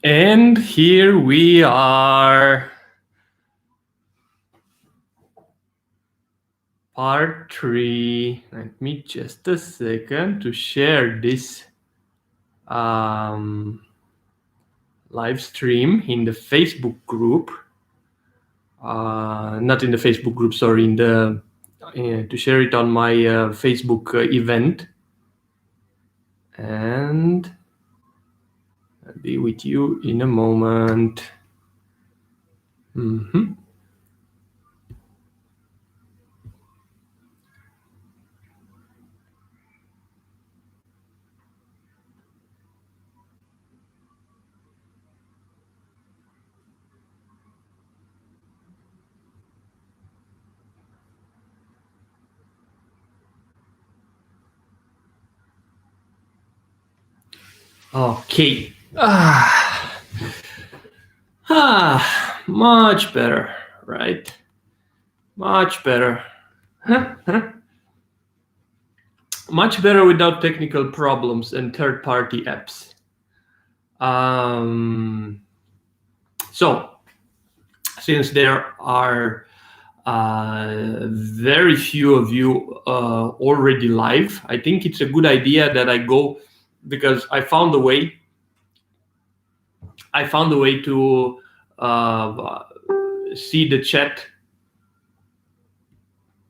And here we are. Part 3. Let me just a second to share this live stream in the Facebook group. Not in the Facebook group, sorry, in the to share it on my Facebook event. And I'll be with you in a moment. Okay. Much better, right? Much better. Much better without technical problems and third-party apps. So, since there are very few of you already live, I think it's a good idea that I go, because I found a way to see the chat,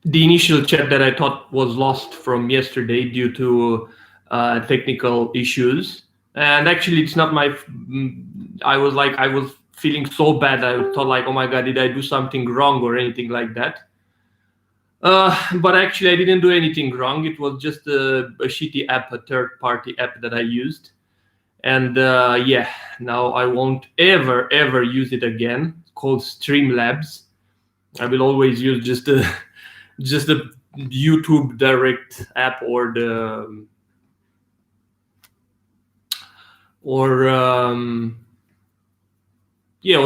the initial chat that I thought was lost from yesterday due to technical issues. And actually, it's not my. I was feeling so bad. I thought like, oh my God, did I do something wrong or anything like that? But actually, I didn't do anything wrong. It was just a shitty app, a third-party app that I used. And yeah, now I won't ever use it again. It's called Streamlabs. I will always use just the YouTube Direct app or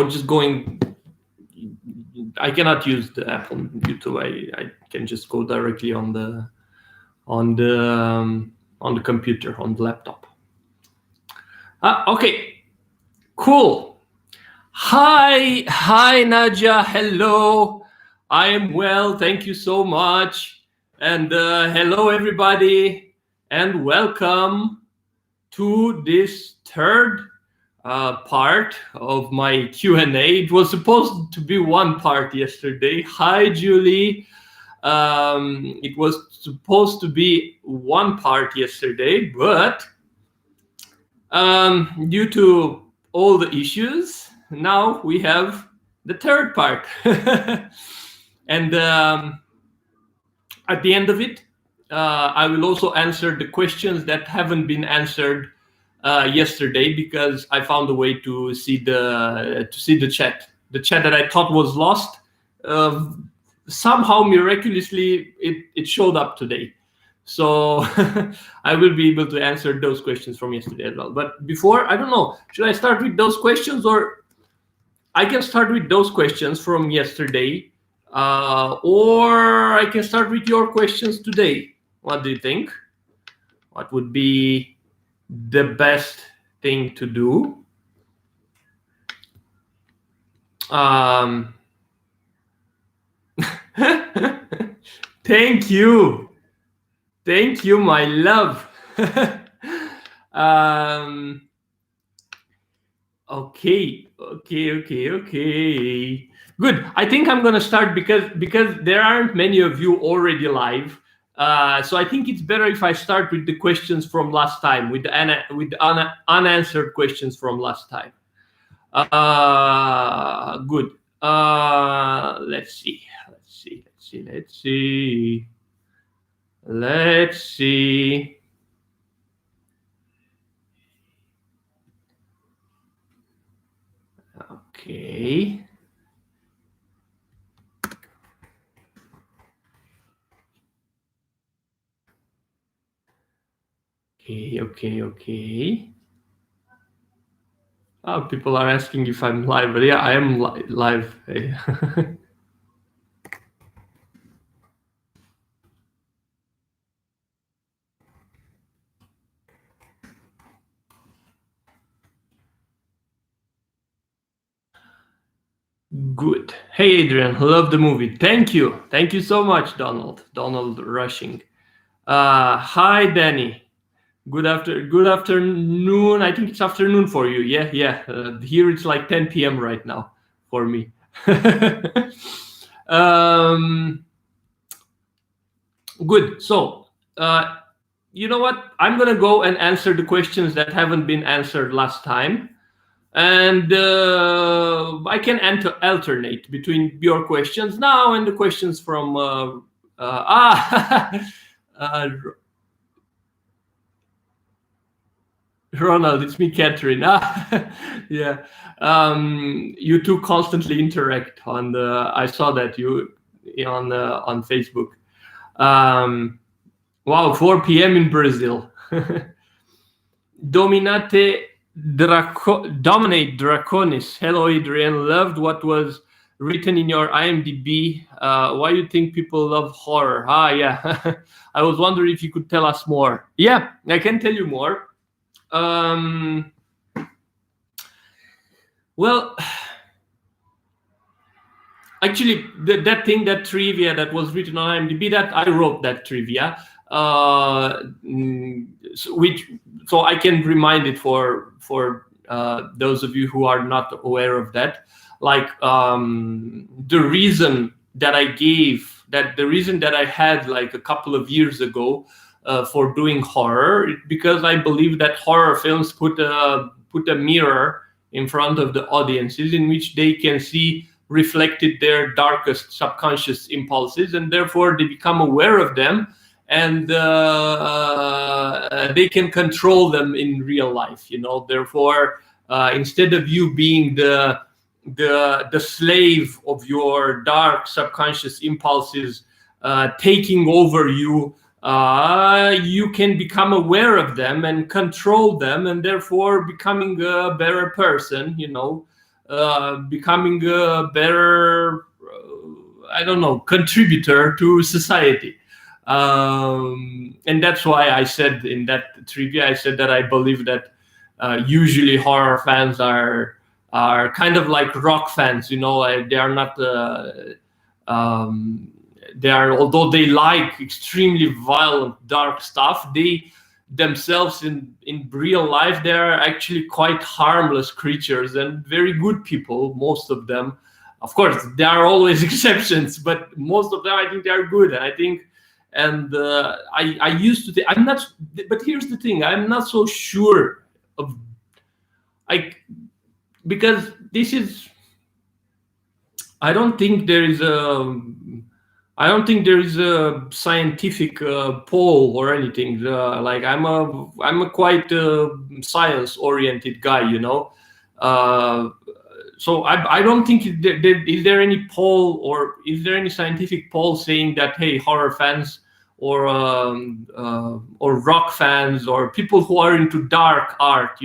just going. I cannot use the app on YouTube. I can just go directly on the computer, on the laptop. Okay, cool. Hi Nadia, hello. I am well, thank you so much. And hello everybody, and welcome to this third part of my Q&A. It was supposed to be one part yesterday. Hi Julie. It was supposed to be one part yesterday, but due to all the issues, now we have the third part. And at the end of it, I will also answer the questions that haven't been answered yesterday, because I found a way to see the chat. The chat that I thought was lost, somehow miraculously it showed up today. So I will be able to answer those questions from yesterday as well. But before, I don't know, should I start with those questions, or I can start with those questions from yesterday, or I can start with your questions today. What do you think? What would be the best thing to do? Thank you. Thank you, my love. Okay. Good. I think I'm gonna start because there aren't many of you already live. So I think it's better if I start with the questions from last time, with the unanswered questions from last time. Good. Let's see. Okay. Oh, people are asking if I'm live, but yeah, I am live. Good. Hey, Adrian, love the movie. Thank you. Thank you so much, Donald. Donald Rushing. Hi, Danny. Good afternoon. I think it's afternoon for you. Yeah, yeah. Here it's like 10 p.m. right now for me. um, Good. So, you know what? I'm gonna go and answer the questions that haven't been answered last time, and I can alternate between your questions now and the questions from uh, Ronald. It's me, Catherine. Yeah. You two constantly interact on the. I saw that you on Facebook. Wow, 4 p.m. in Brazil. Dominate Draconis. Hello, Adrian. Loved what was written in your IMDb. Why you think people love horror? Yeah. I was wondering if you could tell us more. Yeah, I can tell you more. Well, actually, that trivia that was written on IMDb, that I wrote that trivia. So I can remind it for those of you who are not aware of that. Like the reason that I gave, that the reason that I had like a couple of years ago for doing horror, because I believe that horror films put a mirror in front of the audiences in which they can see reflected their darkest subconscious impulses, and therefore they become aware of them, and they can control them in real life. Therefore, instead of you being the slave of your dark subconscious impulses taking over you, you can become aware of them and control them, and therefore becoming a better person, becoming a better, contributor to society. And that's why I said in that trivia, I said that I believe that usually horror fans are kind of like rock fans, they are not although they like extremely violent, dark stuff, they themselves in real life, they are actually quite harmless creatures and very good people, most of them. Of course, there are always exceptions, but most of them, I think they are good. And I think, I used to think, I'm not, but here's the thing, I'm not so sure of, because this is, I don't think there is a scientific poll or anything. I'm a quite science-oriented guy, so I don't think is there any poll or is there any scientific poll saying that, hey, horror fans or rock fans or people who are into dark art,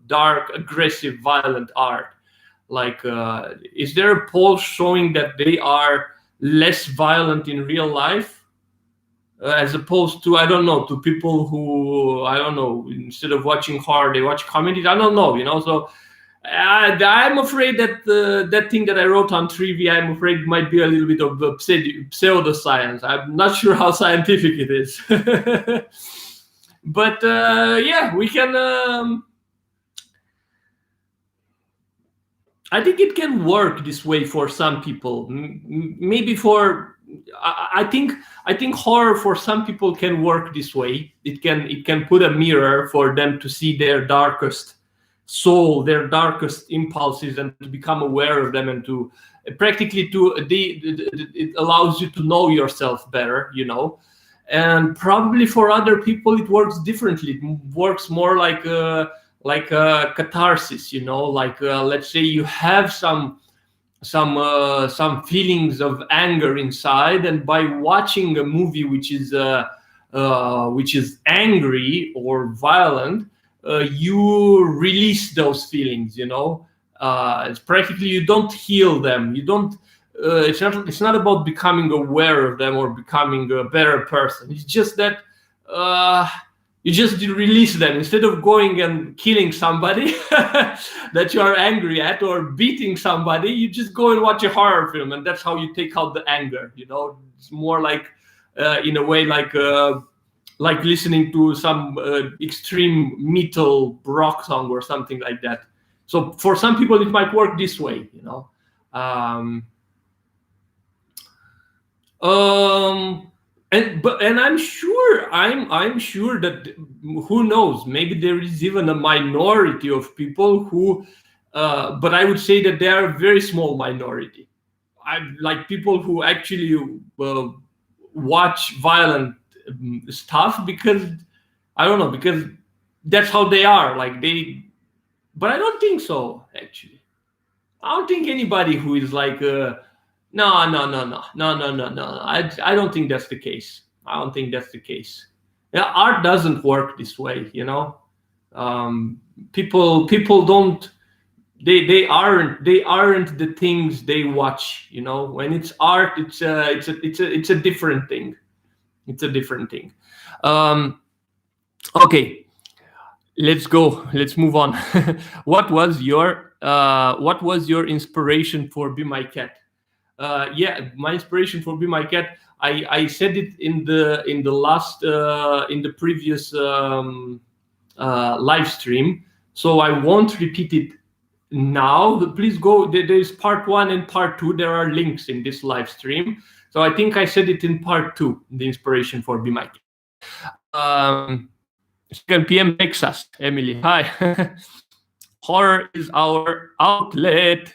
dark, aggressive, violent art, is there a poll showing that they are less violent in real life, as opposed to, to people who, instead of watching horror, they watch comedies? I don't know, So I'm afraid that that thing that I wrote on trivia, I'm afraid it might be a little bit of pseudoscience. I'm not sure how scientific it is. But yeah, we can... I think it can work this way for some people. Maybe for, I think horror for some people can work this way. It can put a mirror for them to see their darkest soul, their darkest impulses, and to become aware of them, and to practically it allows you to know yourself better, And probably for other people it works differently. It works more like a catharsis, let's say you have some feelings of anger inside, and by watching a movie which is angry or violent, you release those feelings. It's practically, you don't heal them. You don't. It's not about becoming aware of them or becoming a better person. It's just that You just release them instead of going and killing somebody that you are angry at, or beating somebody. You just go and watch a horror film, and that's how you take out the anger. It's more like, in a way, like listening to some extreme metal rock song or something like that. So for some people, it might work this way. And I'm sure that, who knows, maybe there is even a minority of people who, but I would say that they are a very small minority. I like people who actually watch violent stuff because, I don't know, because that's how they are. But I don't think so, actually. I don't think anybody who is like, no. I don't think that's the case. I don't think that's the case. Yeah, art doesn't work this way, People don't. They aren't the things they watch. When it's art, it's a different thing. It's a different thing. Okay, let's go. Let's move on. What was your inspiration for Be My Cat? My inspiration for Be My Cat, I said it in the previous live stream, so I won't repeat it now. Please go. There's part 1 and part 2. There are links in this live stream. So I think I said it in part 2, the inspiration for Be My Cat. 2 p.m. Texas, Emily. Hi. Horror is our outlet.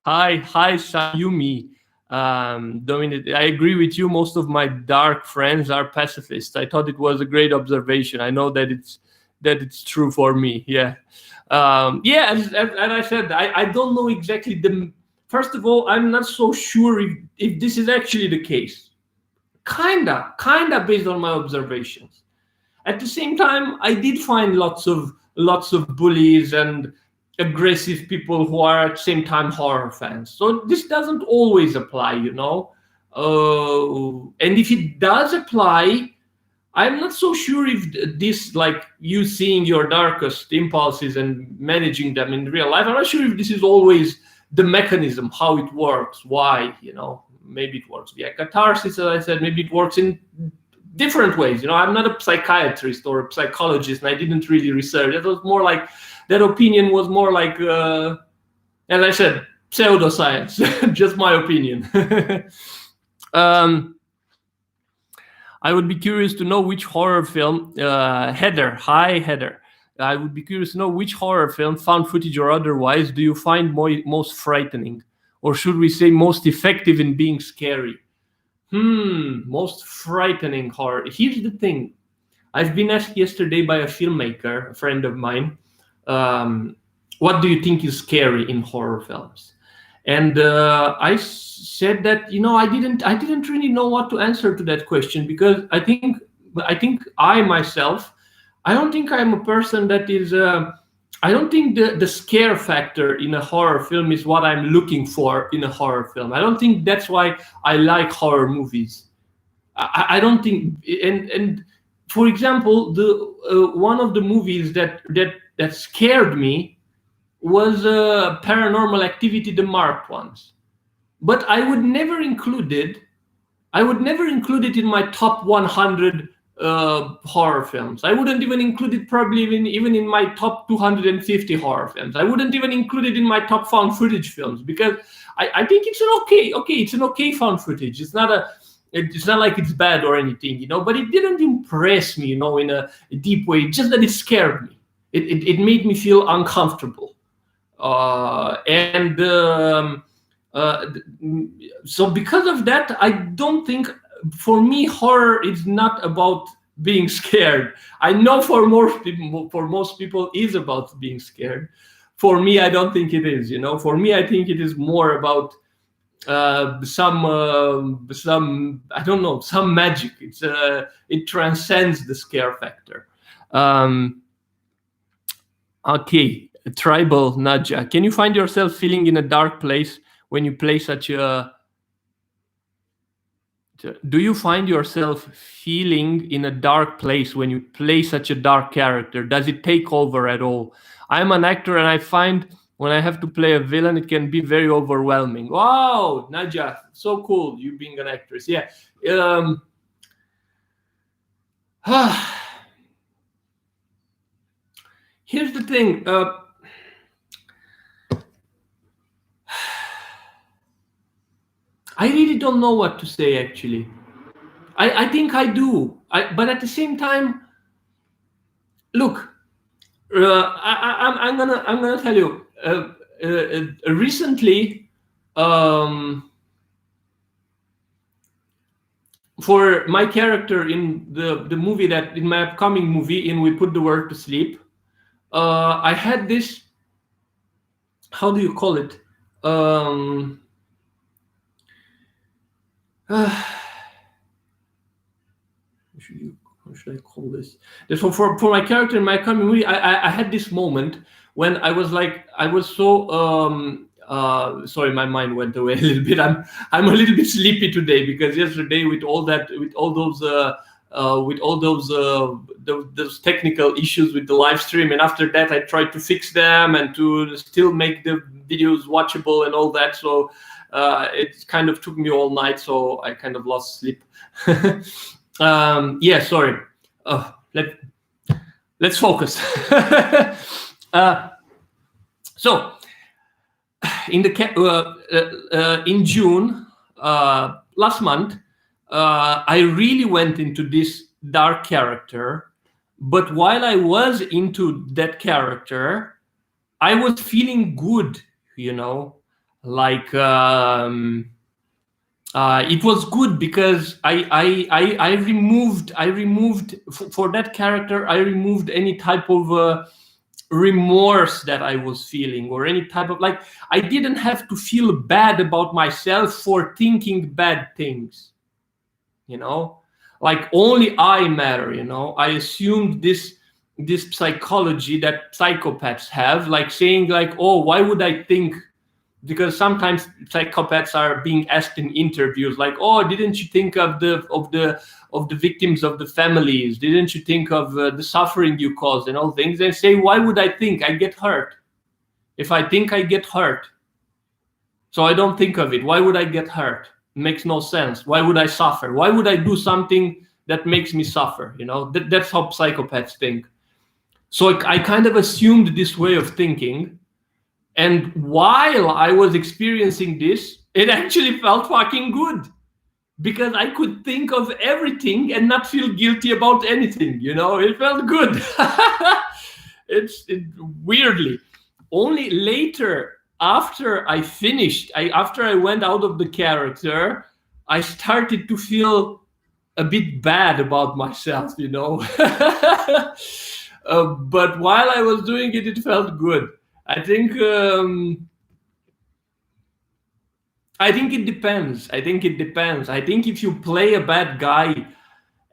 Hi, Sayumi. Dominic, I agree with you. Most of my dark friends are pacifists. I thought it was a great observation. I know that it's true for me. Yeah. As I said, I don't know exactly first of all, I'm not so sure if this is actually the case. Kinda based on my observations. At the same time, I did find lots of bullies and aggressive people who are at the same time horror fans. So this doesn't always apply, and if it does apply, I'm not so sure if this, like you seeing your darkest impulses and managing them in real life, I'm not sure if this is always the mechanism, how it works, why, maybe it works via catharsis, as I said, maybe it works in different ways. I'm not a psychiatrist or a psychologist, and I didn't really research. It was more like, that opinion was more like, as I said, pseudoscience, just my opinion. I would be curious to know which horror film, Heather, hi Heather. I would be curious to know which horror film, found footage or otherwise, do you find most frightening? Or should we say most effective in being scary? Most frightening horror. Here's the thing. I've been asked yesterday by a filmmaker, a friend of mine, what do you think is scary in horror films? And I said that, I didn't really know what to answer to that question, because I think I myself, I don't think I'm a person that is, I don't think the scare factor in a horror film is what I'm looking for in a horror film. I don't think that's why I like horror movies. I don't think, and for example, one of the movies that scared me was Paranormal Activity, the marked ones. But I would never include it in my top 100 horror films. I wouldn't even include it probably even in my top 250 horror films. I wouldn't even include it in my top found footage films, because I think it's an okay found footage. It's not like it's bad or anything, but it didn't impress me, in a deep way. Just that it scared me. It made me feel uncomfortable. So because of that, I don't think, for me, horror is not about being scared. I know for most people is about being scared. For me, I don't think it is. For me, I think it is more about some I don't know, some magic. It transcends the scare factor. Okay, Tribal Nadja, can you find yourself feeling in a dark place when you play such a do you find yourself feeling in a dark place when you play such a dark character? Does it take over at all? I'm an actor, and I find when I have to play a villain, it can be very overwhelming. Wow, Nadia, so cool, you being an actress. Yeah. Here's the thing. I really don't know what to say, actually. I think I do. But at the same time, look, I'm gonna tell you. Recently, for my character in the movie that in my upcoming movie in We Put the World to Sleep, I had this. How do you call it? How should I call this? So for my character in my upcoming movie, I had this moment when I was so sorry, my mind went away a little bit. I'm a little bit sleepy today because yesterday with all those technical issues with the live stream, and after that I tried to fix them and to still make the videos watchable and all that. So it kind of took me all night, so I kind of lost sleep. Yeah, sorry. Let's focus. So in June last month, I really went into this dark character. But while I was into that character, I was feeling good, like it was good because I removed for that character. I removed any type of remorse that I was feeling, or any type of, like, I didn't have to feel bad about myself for thinking bad things, like only I matter. I assumed this psychology that psychopaths have, like saying like, oh, why would I think? Because sometimes psychopaths are being asked in interviews like, oh, didn't you think of the victims of the families? Didn't you think of the suffering you caused and all things? They say, why would I think? I get hurt. If I think, I get hurt. So I don't think of it. Why would I get hurt? It makes no sense. Why would I suffer? Why would I do something that makes me suffer? That's how psychopaths think. So I kind of assumed this way of thinking. And while I was experiencing this, it actually felt fucking good, because I could think of everything and not feel guilty about anything. It felt good. It's weirdly only later, after I finished, after I went out of the character, I started to feel a bit bad about myself, but while I was doing it, it felt good. I think it depends. I think if you play a bad guy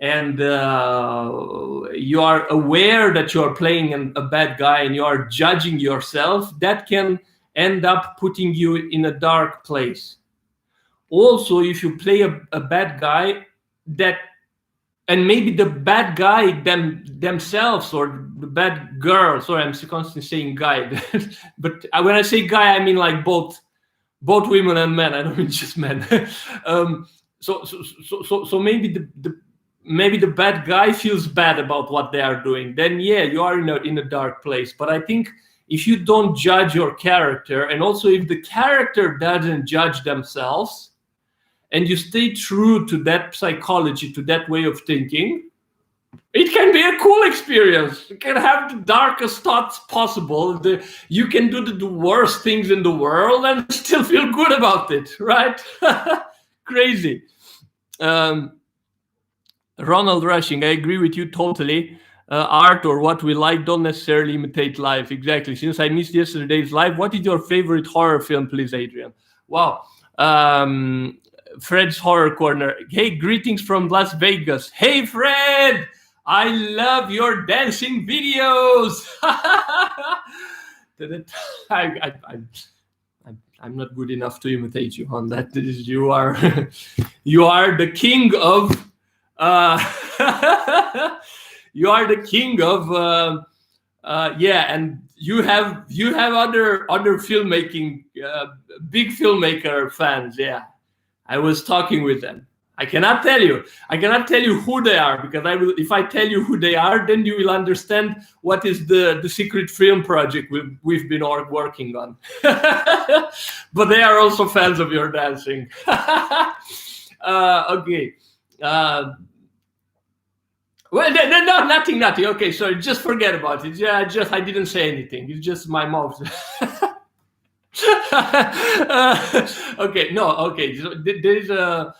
and you are aware that you are playing a bad guy and you are judging yourself, that can end up putting you in a dark place. Also, if you play a bad guy and maybe the bad guy themselves, or the bad girl. Sorry, I'm constantly saying guy, but when I say guy, I mean like both women and men. I don't mean just men. So maybe maybe the bad guy feels bad about what they are doing. Then yeah, you are in a dark place. But I think if you don't judge your character, and also if the character doesn't judge themselves, and you stay true to that psychology, to that way of thinking, it can be a cool experience. You can have the darkest thoughts possible. You can do the worst things in the world and still feel good about it, right? Crazy. Ronald Rushing, I agree with you totally. Art or what we like don't necessarily imitate life. Exactly. Since I missed yesterday's live, what is your favorite horror film, please, Adrian? Wow. Fred's Horror Corner. Hey, greetings from Las Vegas. Hey, Fred, I love your dancing videos. I'm I'm not good enough to imitate you on that. You are you are the king of you are the king of and you have other filmmaking big filmmaker fans. Yeah, I was talking with them. I cannot tell you who they are, because if I tell you who they are, then you will understand what is the secret film project we've been working on. But they are also fans of your dancing. Okay. Well, no, nothing. Okay, so just forget about it. Yeah, I didn't say anything. It's just my mouth. Okay, no, okay. So there is a.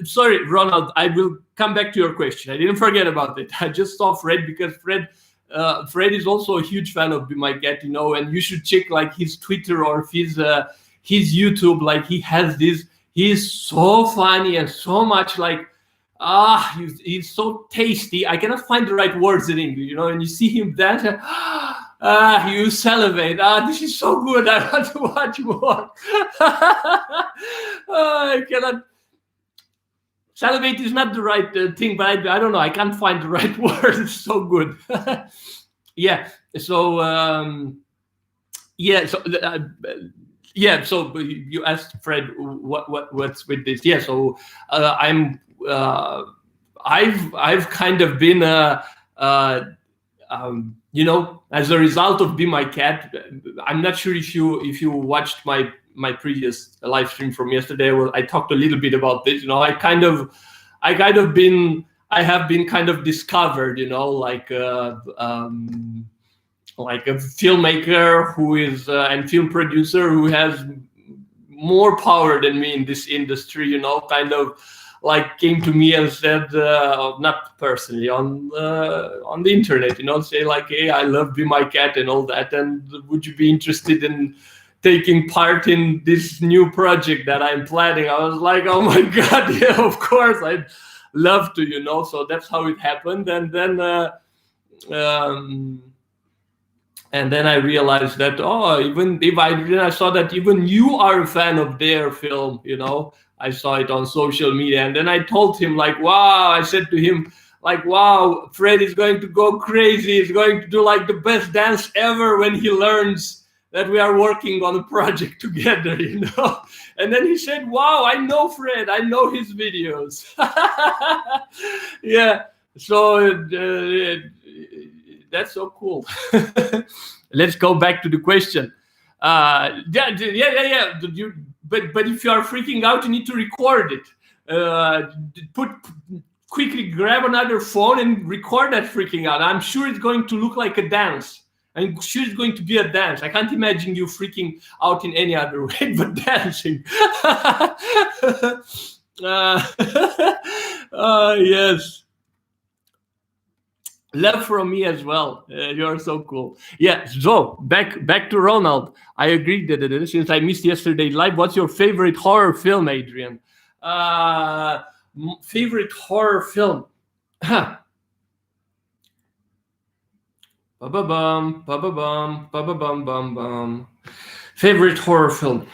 Sorry, Ronald. I will come back to your question. I didn't forget about it. I just saw Fred, because Fred is also a huge fan of Be My Cat, and you should check like his Twitter or his YouTube. Like he has this. He's so funny and so much like. He's so tasty. I cannot find the right words in English, and you see him dance. You salivate. This is so good. I want to watch more. I cannot. Salivate is not the right thing, but I don't know. I can't find the right word. It's so good. Yeah. So So you asked Fred what's with this? Yeah. So I've kind of been as a result of Be My Cat. I'm not sure if you watched my previous live stream from yesterday. Well, I talked a little bit about this. I have been kind of discovered, like a filmmaker who is and film producer who has more power than me in this industry. Kind of like came to me and said, not personally, on the internet, say like, hey, I love Be My Cat and all that, and would you be interested in taking part in this new project that I'm planning? I was like, oh my God, yeah, of course, I'd love to, So that's how it happened, and then I realized that I saw that even you are a fan of their film, I saw it on social media, and then I told him like, wow, I said to him like, wow, Fred is going to go crazy. He's going to do like the best dance ever when he learns that we are working on a project together, And then he said, wow, I know Fred. I know his videos. Yeah. So that's so cool. Let's go back to the question. Yeah. But if you are freaking out, you need to record it. Quickly grab another phone and record that freaking out. I'm sure it's going to look like a dance. I'm sure it's going to be a dance. I can't imagine you freaking out in any other way but dancing. Yes. Love from me as well. You're so cool. Yeah. So back to Ronald. I agree that since I missed yesterday's live, what's your favorite horror film, Adrian? Favorite horror film. Favorite horror film.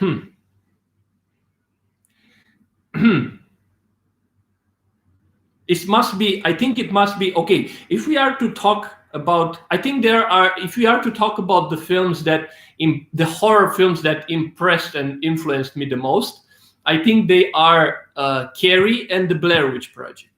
It must be. I think it must be okay. If we are to talk about, if we are to talk about the films the horror films that impressed and influenced me the most, I think they are Carrie and the Blair Witch Project.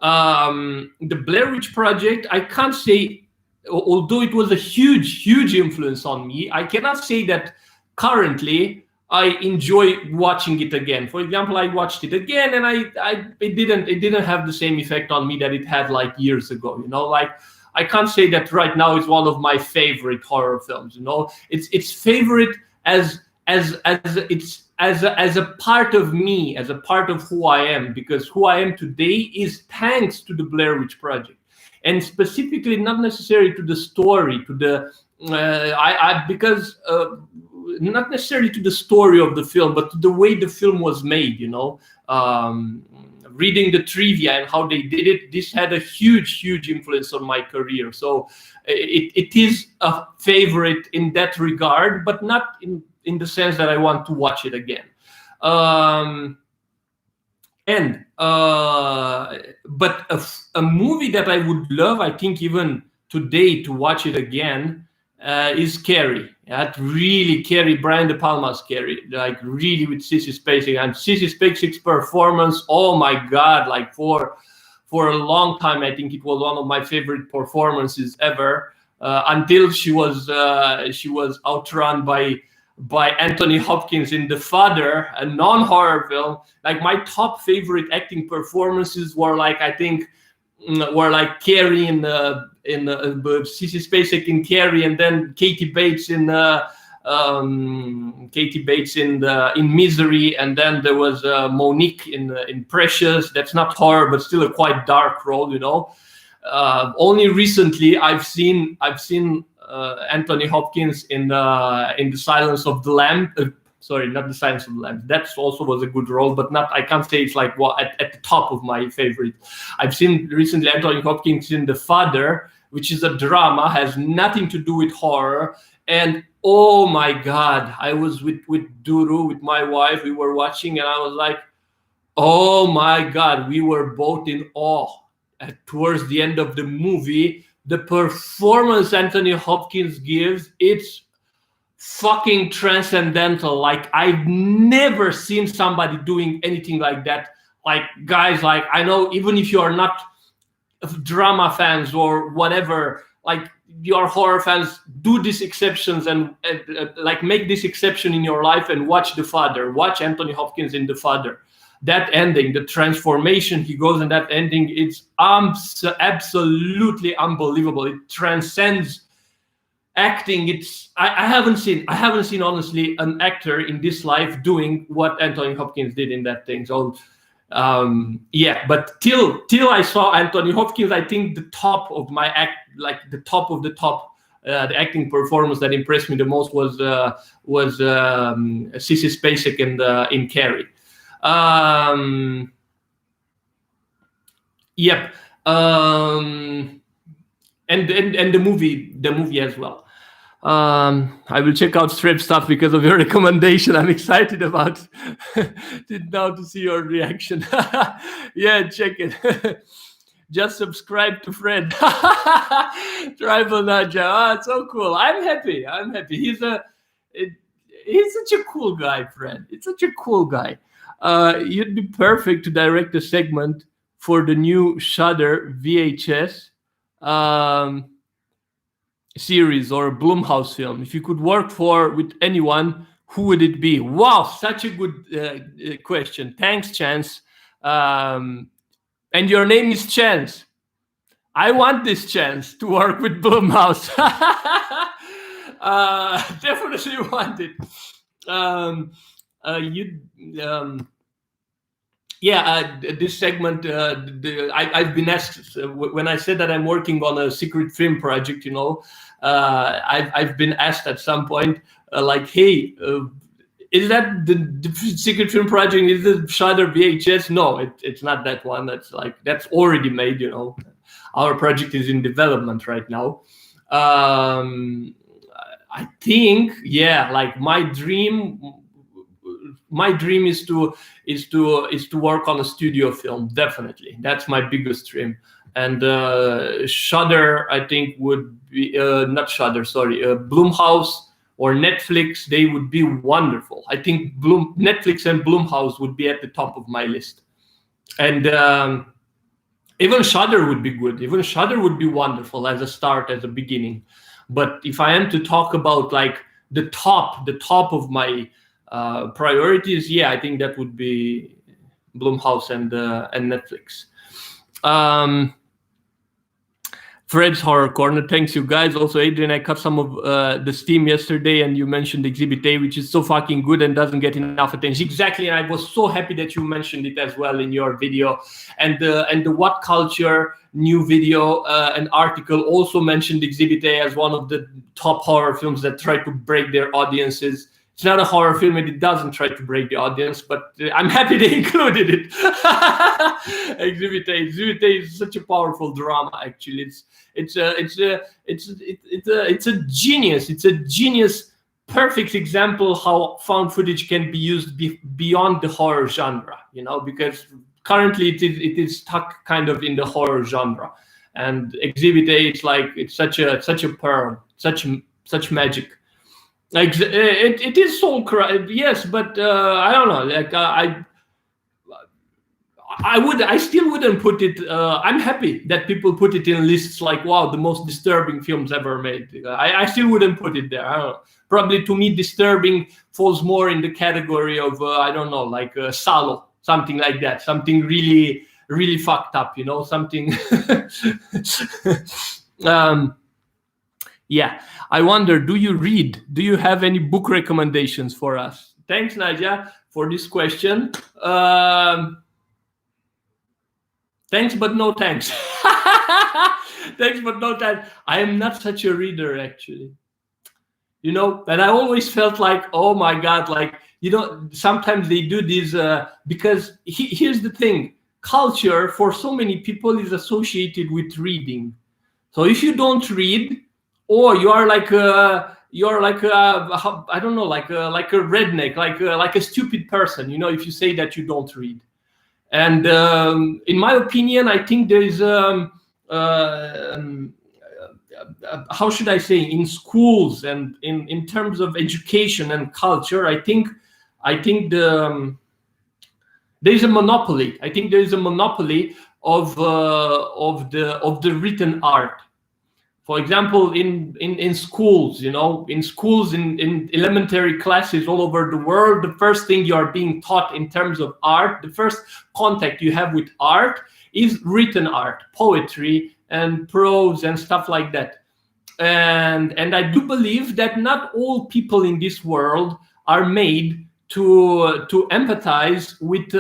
The Blair Witch Project, I can't say, although it was a huge influence on me, I cannot say that currently I enjoy watching it again. For example, I watched it again, and it didn't have the same effect on me that it had like years ago. Like I can't say that right now it's one of my favorite horror films. It's favorite as a part of me, as a part of who I am, because who I am today is thanks to the Blair Witch Project, and specifically not necessarily to the story, to the not necessarily to the story of the film, but to the way the film was made. Reading the trivia and how they did it, this had a huge influence on my career. So it is a favorite in that regard, but not in in the sense that I want to watch it again. But a movie that I would love, I think even today, to watch it again is Carrie. That really Carrie, Brian De Palma's Carrie, like really with Sissy Spacek, and Sissy Spacek's performance. Oh my God! Like for a long time, I think it was one of my favorite performances ever. Until she was outrun by Anthony Hopkins in The Father, a non-horror film. Like my top favorite acting performances were like, I think, were like Carrie in Sissy Spacek in Carrie, and then Katie Bates in Misery, and then there was Monique in Precious. That's not horror, but still a quite dark role, you know. Only recently I've seen Anthony Hopkins in The Silence of the Lambs. Sorry, not The Silence of the Lambs. That also was a good role, but not. I can't say it's like at the top of my favorite. I've seen recently Anthony Hopkins in The Father, which is a drama, has nothing to do with horror. And oh my God, I was with Duru, with my wife. We were watching, and I was like, oh my God, we were both in awe. Towards the end of the movie, the performance Anthony Hopkins gives, it's fucking transcendental. Like I've never seen somebody doing anything like that. Like guys, like I know even if you are not drama fans or whatever, like your horror fans, do these exceptions and like make this exception in your life and watch The Father. Watch Anthony Hopkins in The Father. That ending, the transformation he goes in that ending, it's absolutely unbelievable. It transcends acting. It's I haven't seen honestly an actor in this life doing what Anthony Hopkins did in that thing. So yeah, but till I saw Anthony Hopkins, I think the top of my the top of the top, the acting performance that impressed me the most was Sissy Spacek in Carrie. Yep. And the movie as well. I will check out Strip stuff because of your recommendation. I'm excited about now to see your reaction. Yeah, check it. Just subscribe to Fred. Tribal Naja. Oh, it's so cool. I'm happy. He's such a cool guy, Fred. It's such a cool guy. You'd be perfect to direct a segment for the new Shudder VHS series or Blumhouse film. If you could work with anyone, who would it be? Wow, such a good question. Thanks, Chance. And your name is Chance. I want this chance to work with Blumhouse. Definitely want it. This segment, I've been asked when I said that I'm working on a secret film project, you know, I've been asked at some point, like, hey, is that the secret film project? Is the Shudder VHS? No, it's not that one. That's already made, you know. Our project is in development right now. I think, yeah, like my dream is to work on a studio film. Definitely, that's my biggest dream. And Shudder, I think, would be not Shudder. Sorry, Blumhouse or Netflix. They would be wonderful. I think Netflix and Blumhouse would be at the top of my list. And even Shudder would be good. Even Shudder would be wonderful as a start, as a beginning. But if I am to talk about like the top of my priorities, yeah, I think that would be Blumhouse and Netflix. Fred's Horror Corner, thanks you guys. Also, Adrian, I cut some of the steam yesterday, and you mentioned Exhibit A, which is so fucking good and doesn't get enough attention. Exactly, and I was so happy that you mentioned it as well in your video. And the What Culture new video, an article also mentioned Exhibit A as one of the top horror films that try to break their audiences. It's not a horror film and it doesn't try to break the audience, but I'm happy they included it. Exhibit A is such a powerful drama. Actually, it's a genius. It's a genius perfect example how found footage can be used beyond the horror genre, you know, because currently it is stuck kind of in the horror genre, and Exhibit A, it's such a pearl, such magic. Like it is soul cry, yes, but I don't know. Like I still wouldn't put it. I'm happy that people put it in lists like, wow, the most disturbing films ever made. I still wouldn't put it there. I don't know. Probably to me, disturbing falls more in the category of I don't know, like Salo, something like that, something really, really fucked up, you know, something. Yeah, I wonder, do you read? Do you have any book recommendations for us? Thanks, Nadia, for this question. Thanks, but no thanks. Thanks, but no thanks. I am not such a reader, actually. You know, and I always felt like, oh my God, like, you know, sometimes they do this because here's the thing. Culture for so many people is associated with reading. So if you don't read, or you are like I don't know, like a redneck, like a stupid person, you know, if you say that you don't read. And in my opinion, I think there is how should I say, in schools and in terms of education and culture, I think there is a monopoly. I think there is a monopoly of the written art. For example, in schools, you know, in schools, in elementary classes all over the world, the first thing you are being taught in terms of art, the first contact you have with art is written art, poetry and prose and stuff like that. And I do believe that not all people in this world are made to empathize with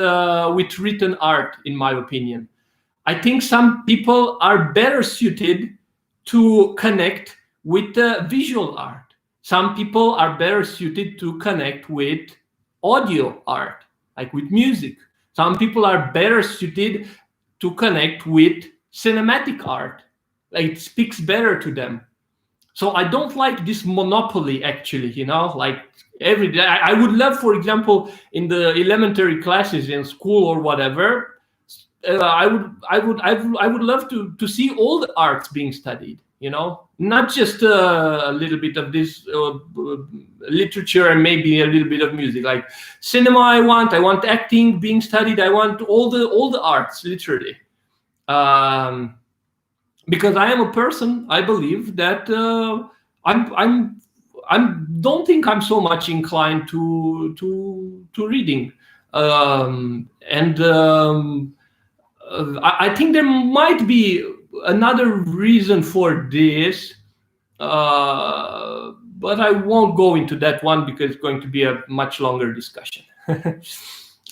written art, in my opinion. I think some people are better suited to connect with visual art. Some people are better suited to connect with audio art, like with music. Some people are better suited to connect with cinematic art. Like it speaks better to them. So I don't like this monopoly, actually, you know, like every day. I would love, for example, in the elementary classes in school or whatever, I would love to see all the arts being studied, you know, not just a little bit of this literature and maybe a little bit of music. Like cinema, I want acting being studied. I want all the arts, literally, because I am a person. I believe that I don't think I'm so much inclined to reading, I think there might be another reason for this, but I won't go into that one because it's going to be a much longer discussion.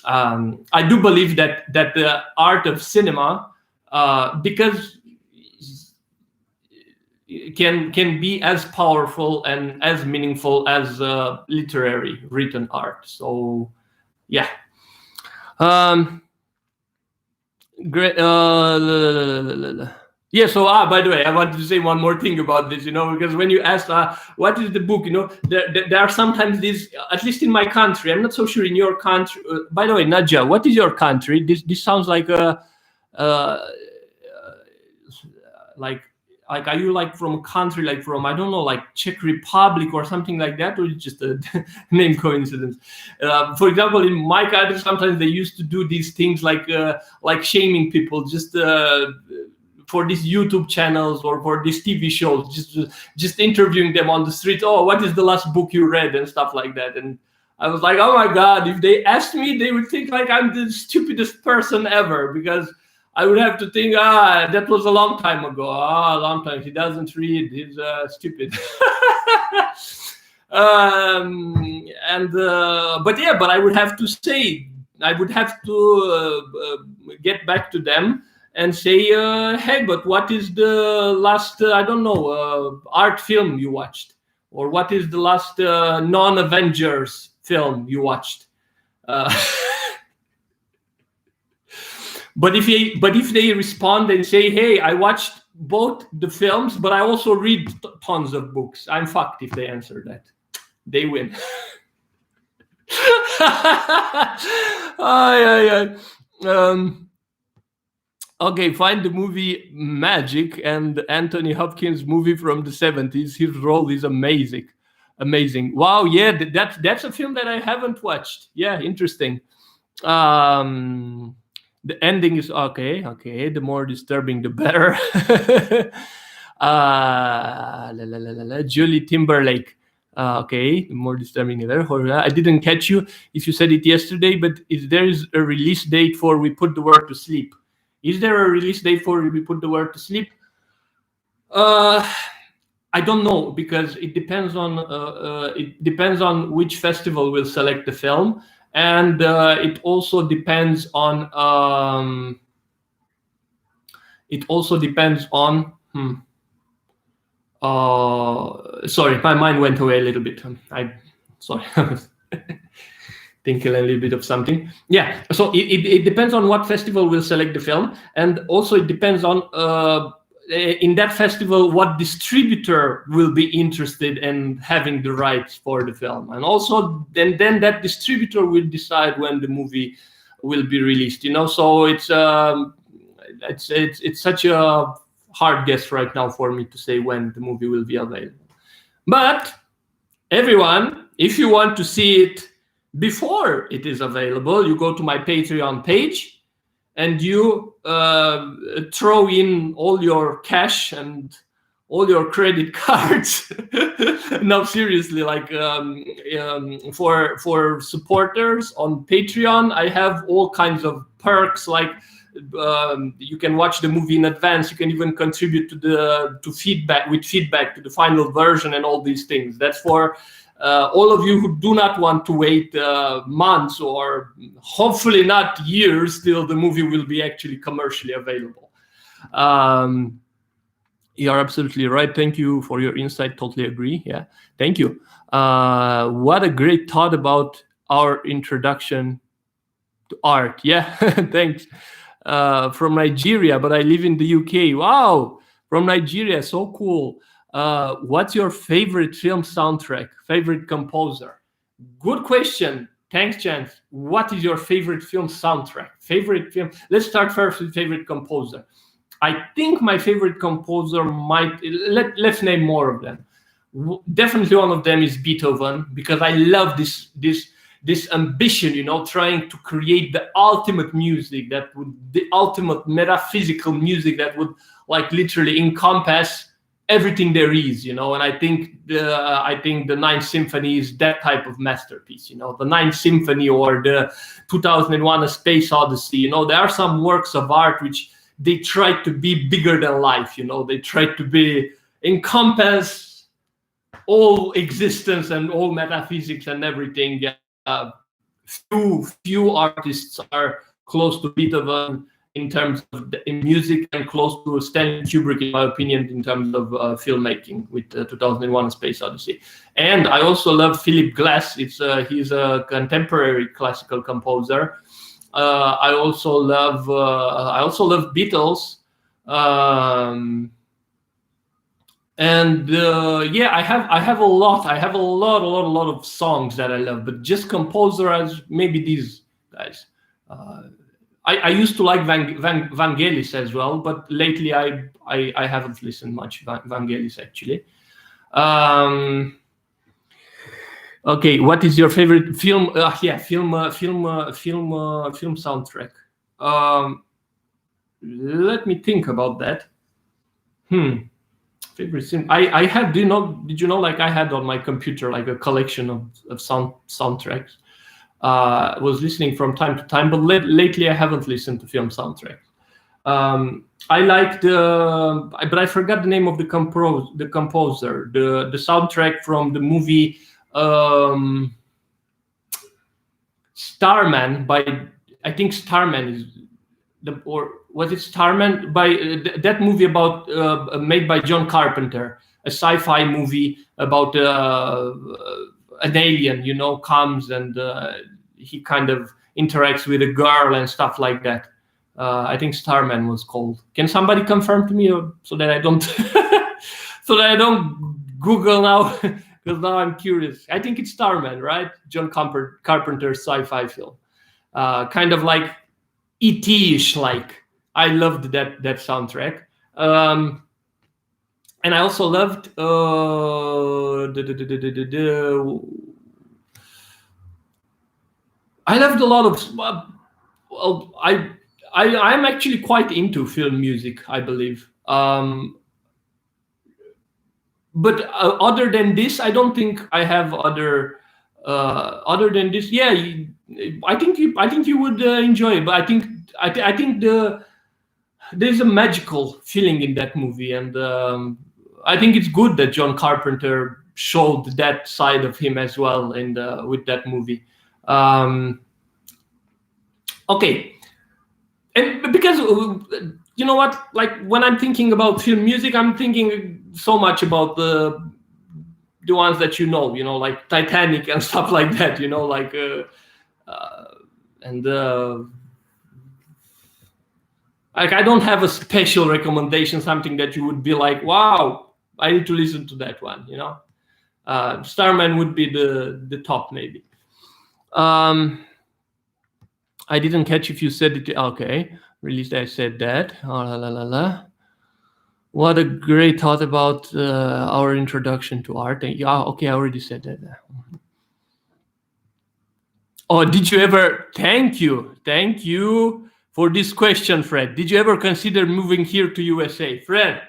I do believe that the art of cinema, because can be as powerful and as meaningful as literary written art. So, yeah. Great. Yeah. So, by the way, I wanted to say one more thing about this. You know, because when you asked what is the book, you know, there are sometimes these. At least in my country, I'm not so sure in your country. By the way, Nadia, what is your country? This sounds like a like are you like from a country like from, I don't know, like Czech Republic or something like that, or just a name coincidence? For example, in my country, sometimes they used to do these things like shaming people just for these YouTube channels or for these TV shows, just interviewing them on the street. Oh, what is the last book you read and stuff like that? And I was like, oh my God, if they asked me, they would think like I'm the stupidest person ever, because I would have to think, that was a long time ago. A long time. He doesn't read. He's stupid. But I would have to say, I would have to get back to them and say, hey, but what is the last, I don't know, art film you watched? Or what is the last non-Avengers film you watched? But if they respond and say, hey, I watched both the films, but I also read tons of books, I'm fucked if they answer that. they win. Ay. Okay, find the movie Magic and Anthony Hopkins movie from the 70s. His role is amazing. Wow, yeah, that's a film that I haven't watched. Yeah, interesting. The ending is okay. The more disturbing, the better. Julie Timberlake. Okay, the more disturbing, the better. I didn't catch you if you said it yesterday, but is there a release date for We Put the World to Sleep? Is there a release date for We Put the World to Sleep? I don't know, because it depends on which festival will select the film, and it also depends on sorry, my mind went away a little bit. Sorry. I was thinking a little bit of something. Yeah, so it depends on what festival will select the film, and also it depends on in that festival what distributor will be interested in having the rights for the film, and also then that distributor will decide when the movie will be released. So it's such a hard guess right now for me to say when the movie will be available. But everyone, if you want to see it before it is available, you go to my Patreon page and you throw in all your cash and all your credit cards. No, seriously, like for supporters on Patreon, I have all kinds of perks, like you can watch the movie in advance. You can even contribute to feedback to the final version and all these things. That's for all of you who do not want to wait months or hopefully not years till the movie will be actually commercially available. You're absolutely right. Thank you for your insight. Totally agree. Yeah, thank you. What a great thought about our introduction to art. Yeah, thanks. From Nigeria, but I live in the UK. Wow, from Nigeria, so cool. What's your favorite film soundtrack? Favorite composer? Good question. Thanks, Chance. What is your favorite film soundtrack? Favorite film? Let's start first with favorite composer. I think my favorite composer let's name more of them. Definitely one of them is Beethoven, because I love this ambition, trying to create the ultimate music the ultimate metaphysical music that would like literally encompass everything there is, and I think the Ninth Symphony is that type of masterpiece. The Ninth Symphony or the 2001: A Space Odyssey. There are some works of art which they try to be bigger than life. They try to encompass all existence and all metaphysics and everything. Few artists are close to Beethoven in terms of in music, and close to Stanley Kubrick, in my opinion, in terms of filmmaking with 2001: A Space Odyssey. And I also love Philip Glass. He's a contemporary classical composer. I also love Beatles. I have a lot of songs that I love, but just composer as maybe these guys. I used to like Vangelis as well, but lately I haven't listened much Vangelis actually. Okay, what is your favorite film? Film soundtrack. Let me think about that. Favorite film. I had. Did you know? Like I had on my computer like a collection of soundtracks. I was listening from time to time, but lately I haven't listened to film soundtracks. I like but I forgot the name of the composer. The soundtrack from the movie Starman I think Starman is or was it Starman by that movie about made by John Carpenter, a sci-fi movie about an alien, comes and he kind of interacts with a girl and stuff like that. I think Starman was called. Can somebody confirm to me so that I don't so that I don't Google now? Because now I'm curious. I think it's Starman, right? John Carpenter's sci-fi film. Kind of like E.T.-ish like. I loved that soundtrack. And I also loved I loved a lot of I'm actually quite into film music, I believe. But other than this, I don't think I have other than this. Yeah, I think you would enjoy it. But I think there's a magical feeling in that movie, and I think it's good that John Carpenter showed that side of him as well with that movie. Okay. And because you know what, like when I'm thinking about film music, I'm thinking so much about the ones that like Titanic and stuff like that, like like I don't have a special recommendation, something that you would be like, wow, I need to listen to that one, Starman would be the top maybe. I didn't catch if you said it. Okay, released. I said that. Oh, la, la, la, la. What a great thought about our introduction to art. Yeah, okay, I already said that. Oh, did you ever? Thank you for this question, Fred. Did you ever consider moving here to USA, Fred?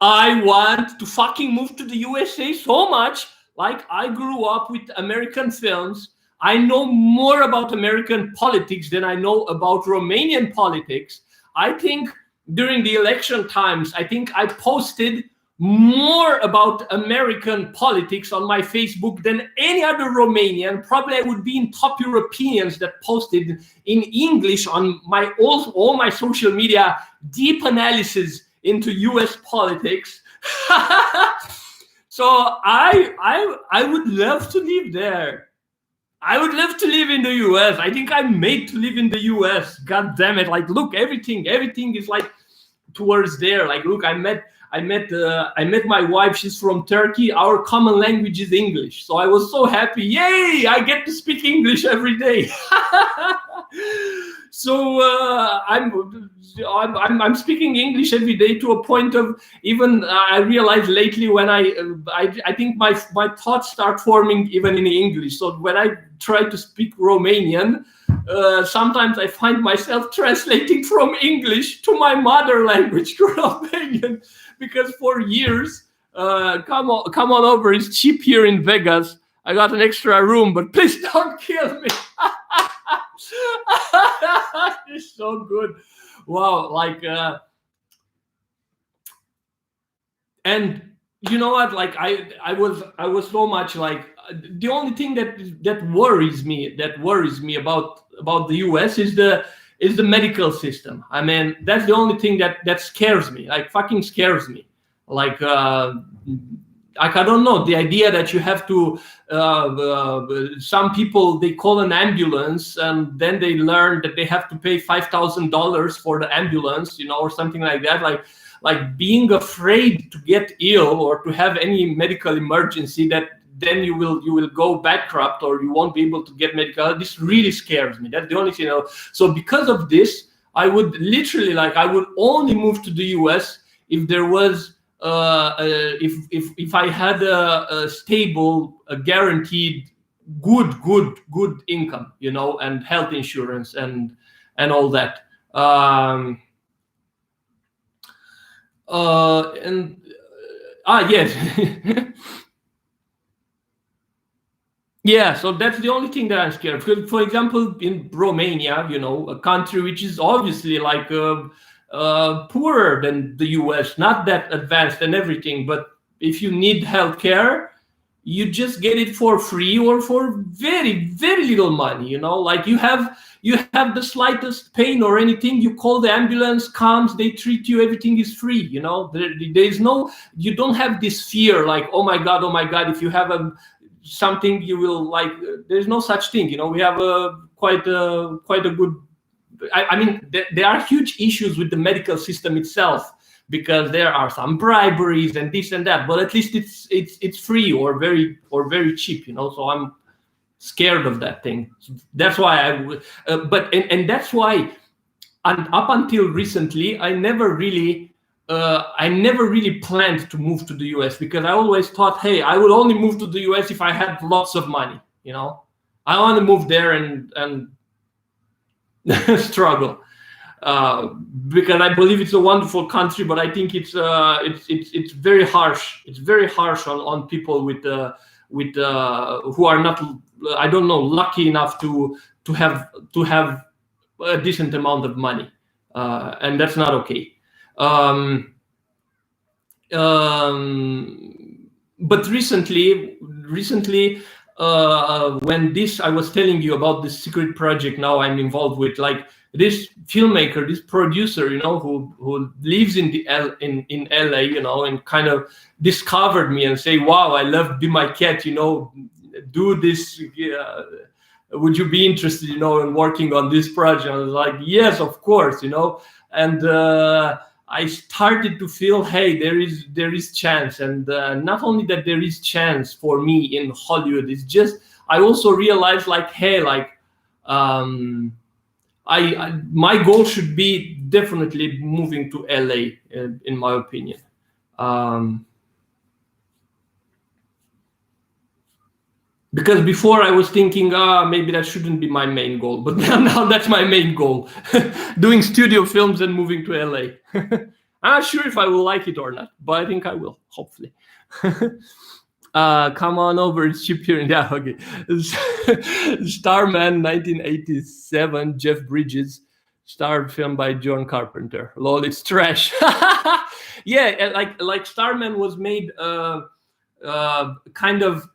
I want to fucking move to the USA so much. Like I grew up with American films. I know more about American politics than I know about Romanian politics. I think during the election times, I think I posted more about American politics on my Facebook than any other Romanian. Probably I would be in top Europeans that posted in English on all my social media deep analysis into US politics. So I would love to live there. I would love to live in the US. I think I'm made to live in the US. God damn it. Like, look, everything is like towards there. Like, look, I met my wife. She's from Turkey. Our common language is English. So I was so happy. Yay, I get to speak English every day. So I'm speaking English every day to a point of even I realized lately when I think my thoughts start forming even in English. So when I try to speak Romanian, sometimes I find myself translating from English to my mother language, to Romanian, because for years, come on over. It's cheap here in Vegas. I got an extra room, but please don't kill me. It's so good. Wow, like and you know what, like I was so much like the only thing that worries me about the US is the medical system. I mean, that's the only thing that scares me, like fucking scares me. Like I don't know, the idea that you have to some people, they call an ambulance and then they learn that they have to pay $5,000 for the ambulance, or something like that. Like being afraid to get ill or to have any medical emergency that then you will go bankrupt or you won't be able to get medical. This really scares me. That's the only thing. So because of this, I would literally I would only move to the US if there was if I had a stable, a guaranteed good income, and health insurance and all that. Yes. Yeah, so that's the only thing that I'm scared of. For example, in Romania, a country which is obviously like poorer than the US, not that advanced and everything, but if you need healthcare, you just get it for free or for very, very little money. Like you have the slightest pain or anything, you call the ambulance, comes, they treat you, everything is free. There's no, you don't have this fear like, oh my God, if you have something you will there's no such thing. We have quite a good, I mean, there are huge issues with the medical system itself, because there are some briberies and this and that. But at least it's free or very cheap, you know. So I'm scared of that thing. That's why I would. And that's why, and up until recently, I never really planned to move to the US, because I always thought, hey, I would only move to the US if I had lots of money, you know. I want to move there and struggle, because I believe it's a wonderful country, but I think it's very harsh. It's very harsh on people with who are not, I don't know, lucky enough to have a decent amount of money, and that's not okay. But recently, when I was telling you about this secret project now I'm involved with, like this filmmaker, this producer, you know, who lives in LA, you know, and kind of discovered me and say, wow, I love Be My Cat, you know, do this. Would you be interested, you know, in working on this project? I was like, yes, of course, you know. And I started to feel, hey, there is chance. And not only that there is chance for me in Hollywood, it's just, I also realized, like, hey, like, my goal should be definitely moving to LA, in my opinion. Because before I was thinking, maybe that shouldn't be my main goal, but now that's my main goal, doing studio films and moving to LA. I'm not sure if I will like it or not, but I think I will, hopefully. Come on over, it's cheap here. Yeah, okay. Starman, 1987, Jeff Bridges, star film by John Carpenter. Lol, it's trash. Yeah, like Starman was made kind of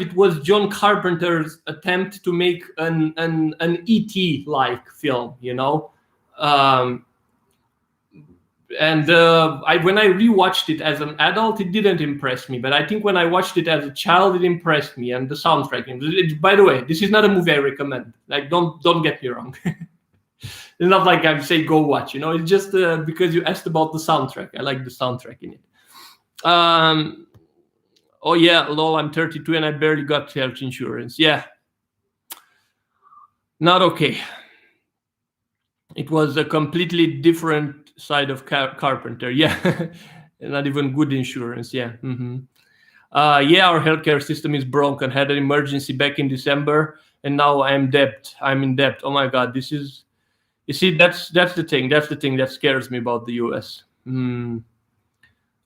it was John Carpenter's attempt to make an E.T. like film, you know. And when I rewatched it as an adult, it didn't impress me. But I think when I watched it as a child, it impressed me. And the soundtrack. By the way, this is not a movie I recommend. Like, don't get me wrong. It's not like I say go watch. You know, it's just because you asked about the soundtrack. I like the soundtrack in it. Oh yeah, lol, I'm 32 and I barely got health insurance. Yeah, not okay. It was a completely different side of Carpenter. Yeah, not even good insurance. Yeah. Yeah, our healthcare system is broken. Had an emergency back in December, and now I'm in debt. Oh my God, this is. You see, that's the thing. That's the thing that scares me about the US. And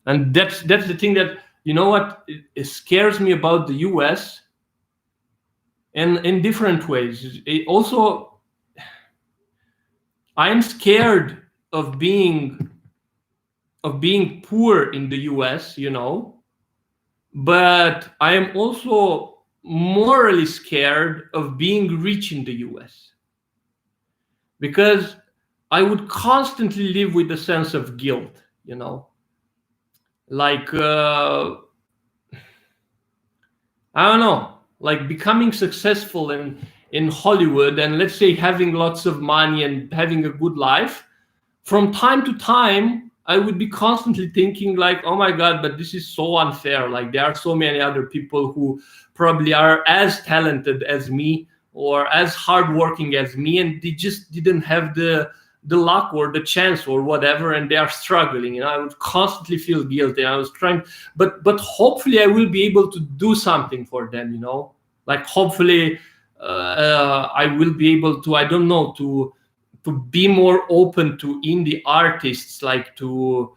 that's the thing that. You know what? It scares me about the US, and in different ways. Also, I am scared of being poor in the US, you know, but I am also morally scared of being rich in the US, because I would constantly live with a sense of guilt, you know. Like, I don't know, like becoming successful in Hollywood and let's say having lots of money and having a good life, from time to time, I would be constantly thinking like, oh my God, but this is so unfair. Like there are so many other people who probably are as talented as me or as hardworking as me, and they just didn't have the luck or the chance or whatever, and they are struggling. You know, I would constantly feel guilty. I was trying, but hopefully I will be able to do something for them. You know, like hopefully I will be able to. I don't know, to be more open to indie artists, like to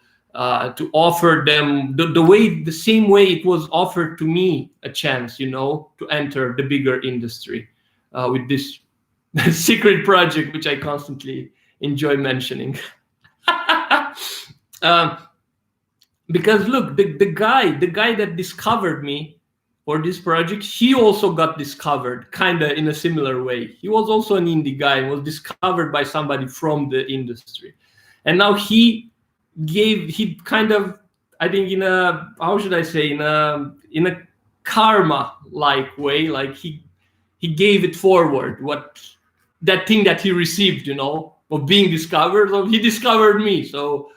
offer them the same way it was offered to me a chance. You know, to enter the bigger industry with this secret project, which I constantly enjoy mentioning. Because look, the guy that discovered me for this project, he also got discovered kind of in a similar way. He was also an indie guy and was discovered by somebody from the industry, and now he kind of, I think, in a, how should I say, in a karma like way, like he gave it forward, what that thing that he received, you know, of being discovered. So he discovered me. So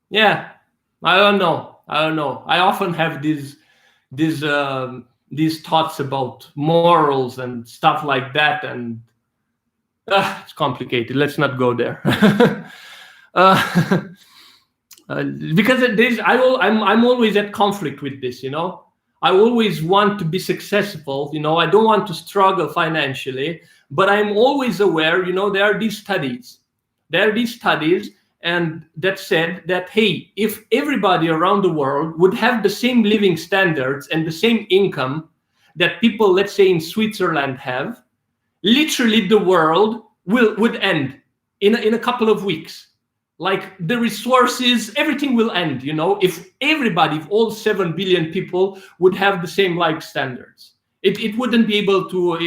Yeah, I don't know. I often have these thoughts about morals and stuff like that, and it's complicated. Let's not go there. Because I'm always at conflict with this, I always want to be successful, I don't want to struggle financially, but I'm always aware, there are these studies, and that said that, hey, if everybody around the world would have the same living standards and the same income that people, let's say in Switzerland have, literally the world would end in a couple of weeks. Like the resources, everything will end, if all 7 billion people would have the same life standards. It wouldn't be able to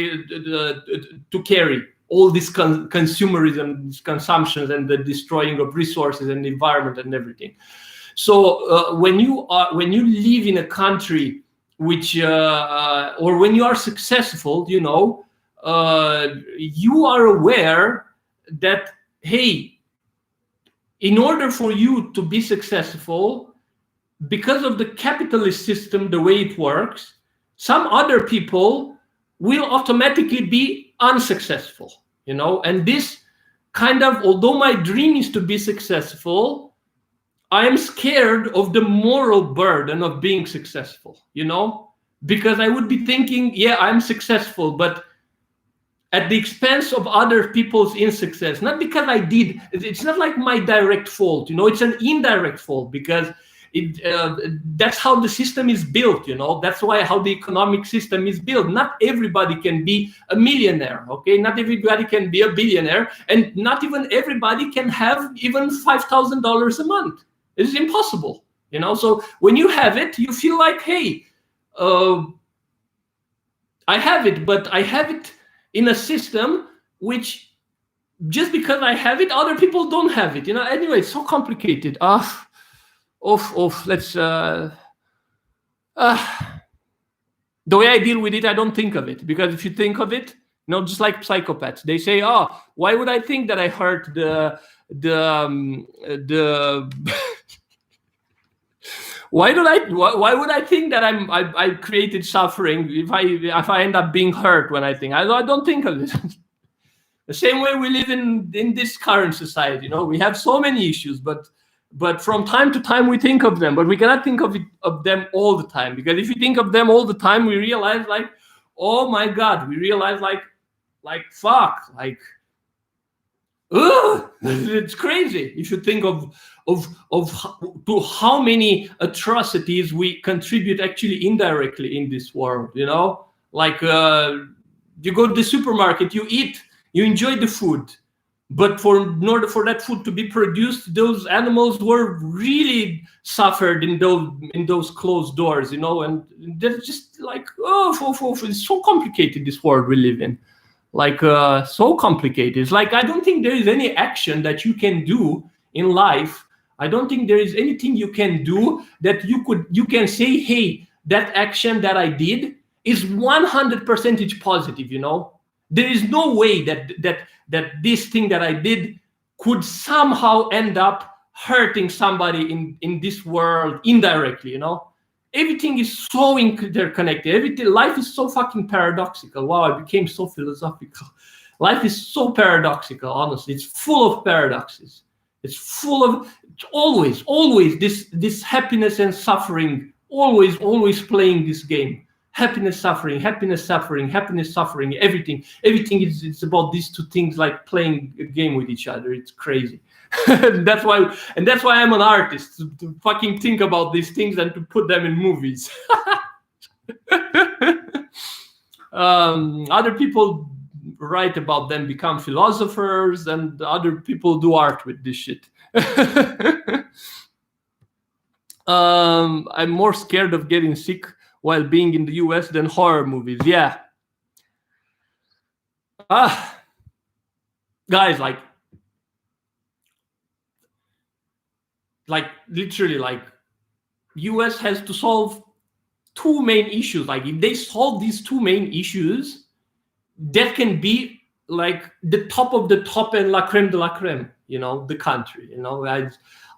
carry all this consumerism, this consumption, and the destroying of resources and the environment and everything. So when you live in a country which, or when you are successful, you are aware that, hey, in order for you to be successful, because of the capitalist system, the way it works, some other people will automatically be unsuccessful, and this kind of, although my dream is to be successful, I am scared of the moral burden of being successful, because I would be thinking, yeah, I'm successful, but at the expense of other people's insuccess, not because I did, it's not like my direct fault, it's an indirect fault, because that's how the system is built, that's how the economic system is built. Not everybody can be a millionaire, okay? Not everybody can be a billionaire, and not even everybody can have even $5,000 a month. It's impossible, So when you have it, you feel like, hey, I have it, but I have it in a system which, just because I have it, other people don't have it. Anyway, it's so complicated. Let's. The way I deal with it, I don't think of it, because if you think of it, just like psychopaths, they say, "Oh, why would I think that I hurt the Why would I think that I created suffering if I end up being hurt when I think? I don't think of it. The same way we live in this current society, we have so many issues, but from time to time we think of them, but we cannot think of them all the time, because if you think of them all the time, we realize like, oh my God, we realize like fuck, like, ugh, it's crazy if you think of to how many atrocities we contribute actually indirectly in this world, like you go to the supermarket, you eat, you enjoy the food, but in order for that food to be produced, those animals were really suffered in those closed doors, and they're just like, it's so complicated, this world we live in. Like so complicated. It's like, I don't think there is any action that you can do in life. I don't think there is anything you can do that you can say, hey, that action that I did is 100% positive. There is no way that this thing that I did could somehow end up hurting somebody in this world indirectly. Everything is so interconnected. Life is so fucking paradoxical. Wow, I became so philosophical. Life is so paradoxical, honestly. It's full of paradoxes. It's full of always this happiness and suffering, always playing this game. Happiness, suffering, everything is about these two things, like playing a game with each other. It's crazy. That's why I'm an artist, to fucking think about these things and to put them in movies. Other people write about them, become philosophers, and other people do art with this shit. I'm more scared of getting sick while being in the US than horror movies. Yeah. Guys, like literally, like US has to solve two main issues. Like if they solve these two main issues, that can be like the top of the top and la creme de la creme. the country.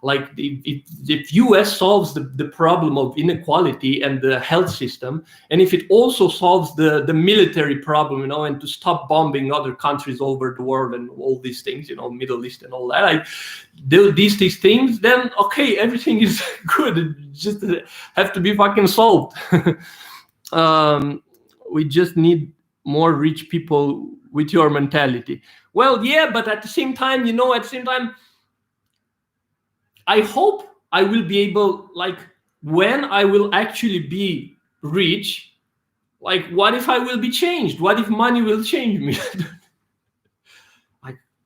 Like if US solves the problem of inequality and the health system, and if it also solves the military problem, and to stop bombing other countries over the world and all these things, Middle East and all that, like these things, then okay, everything is good. It just have to be fucking solved. We just need more rich people with your mentality. Well, yeah, but at the same time, I hope I will be able, like, when I will actually be rich, like, what if I will be changed? What if money will change me?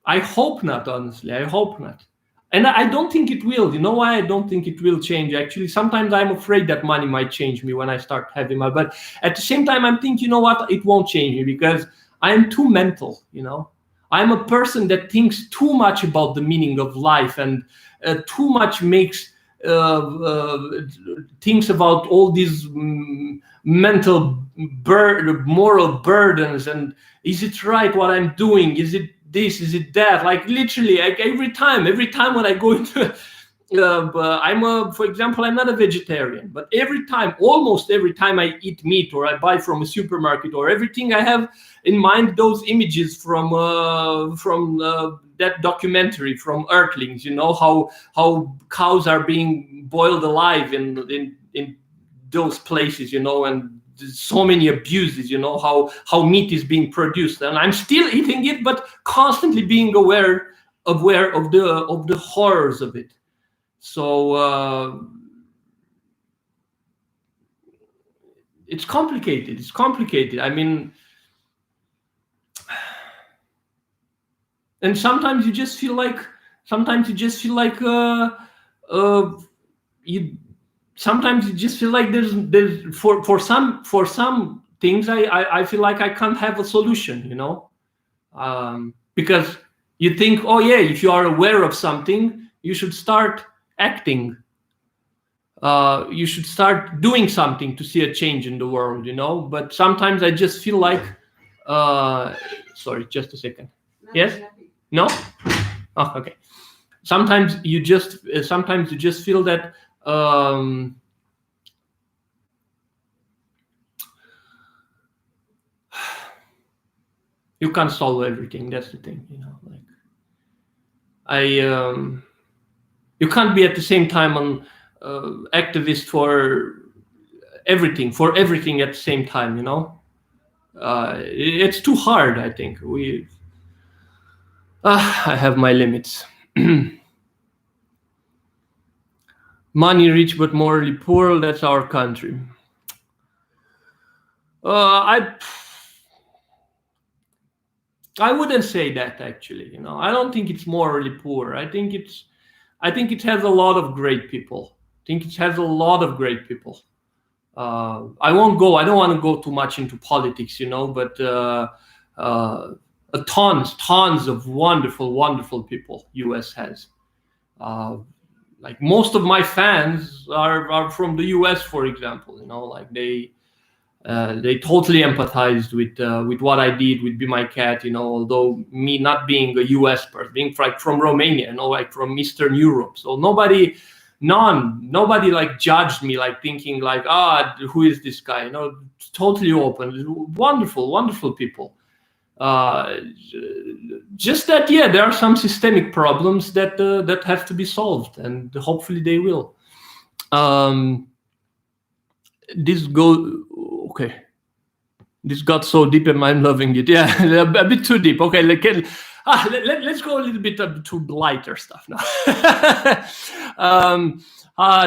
I hope not, honestly. I hope not. And I don't think it will. You know why I don't think it will change? Actually, sometimes I'm afraid that money might change me when I start having money. But at the same time, I'm thinking, what? It won't change me because I'm too mental, I'm a person that thinks too much about the meaning of life and too much makes thinks about all these mental moral burdens, and is it right what I'm doing? Is it this? Is it that? Like literally, like every time when I go into for example, I'm not a vegetarian, but almost every time I eat meat or I buy from a supermarket or everything, I have in mind those images from that documentary from Earthlings. How cows are being boiled alive in those places, and so many abuses, how meat is being produced, and I'm still eating it, but constantly being aware of the horrors of it. So it's complicated. I mean, and sometimes you just feel like there's for some things I feel like I can't have a solution, because you think, oh yeah, if you are aware of something, you should start acting. You should start doing something to see a change in the world, But sometimes I just feel like, sorry, just a second. Nothing, yes? Nothing. No? Oh, okay. Sometimes you just feel that you can't solve everything. That's the thing, Like you can't be at the same time an activist for everything at the same time, It's too hard, I think. I have my limits. Money rich but morally poor, that's our country. I wouldn't say that, actually. I don't think it's morally poor. I think it has a lot of great people. I don't want to go too much into politics, but tons of wonderful people US has. Like most of my fans are from the US, for example, like they totally empathized with what I did with Be My Cat, although me not being a US person, being like from Romania, like from Eastern Europe. So nobody like judged me, like thinking like, who is this guy? Totally open, wonderful people. Just that, yeah, there are some systemic problems that have to be solved, and hopefully they will. This got so deep and I'm loving it. Yeah, a bit too deep. Okay, let's go a little bit to lighter stuff now.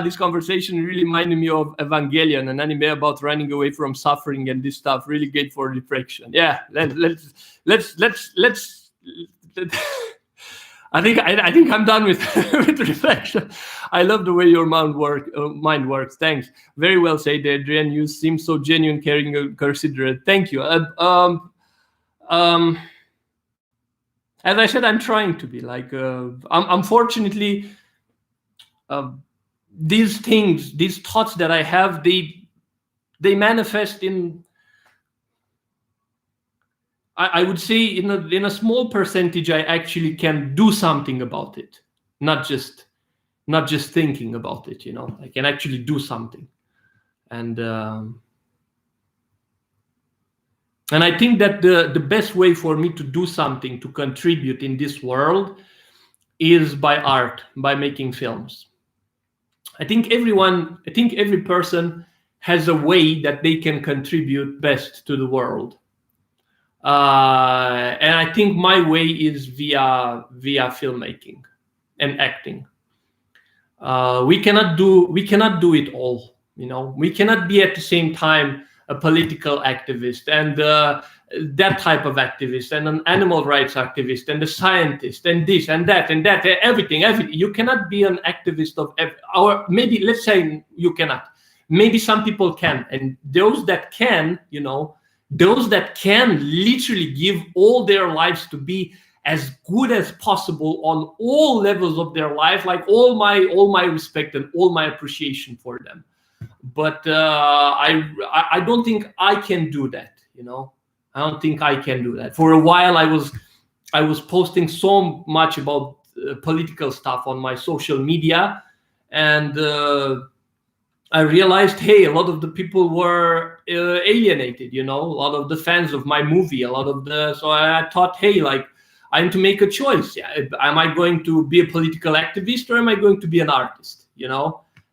This conversation really reminded me of Evangelion, an anime about running away from suffering, and this stuff really great for reflection. Yeah, let's I think I'm done with with reflection. I love the way your mind works. Thanks. Very well said, Adrian. You seem so genuine, caring, and considerate. Thank you. As I said, I'm trying to be like. Unfortunately, these thoughts that I have, they manifest in I would say in a small percentage, I actually can do something about it, not just thinking about it. I can actually do something, and I think that the best way for me to do something, to contribute in this world, is by art, by making films. I think every person has a way that they can contribute best to the world. And I think my way is via filmmaking and acting. We cannot do it all. We cannot be at the same time a political activist and that type of activist and an animal rights activist and a scientist and this and that and that, everything. You cannot be an activist of maybe, let's say you cannot. Maybe some people can, and those that can, those that can literally give all their lives to be as good as possible on all levels of their life, like all my respect and all my appreciation for them. But I don't think I can do that. I don't think I can do that. For a while, I was posting so much about political stuff on my social media, and I realized, hey, a lot of the people were alienated. A lot of the fans of my movie, so I thought, hey, like, I need to make a choice. Yeah, am I going to be a political activist or am I going to be an artist?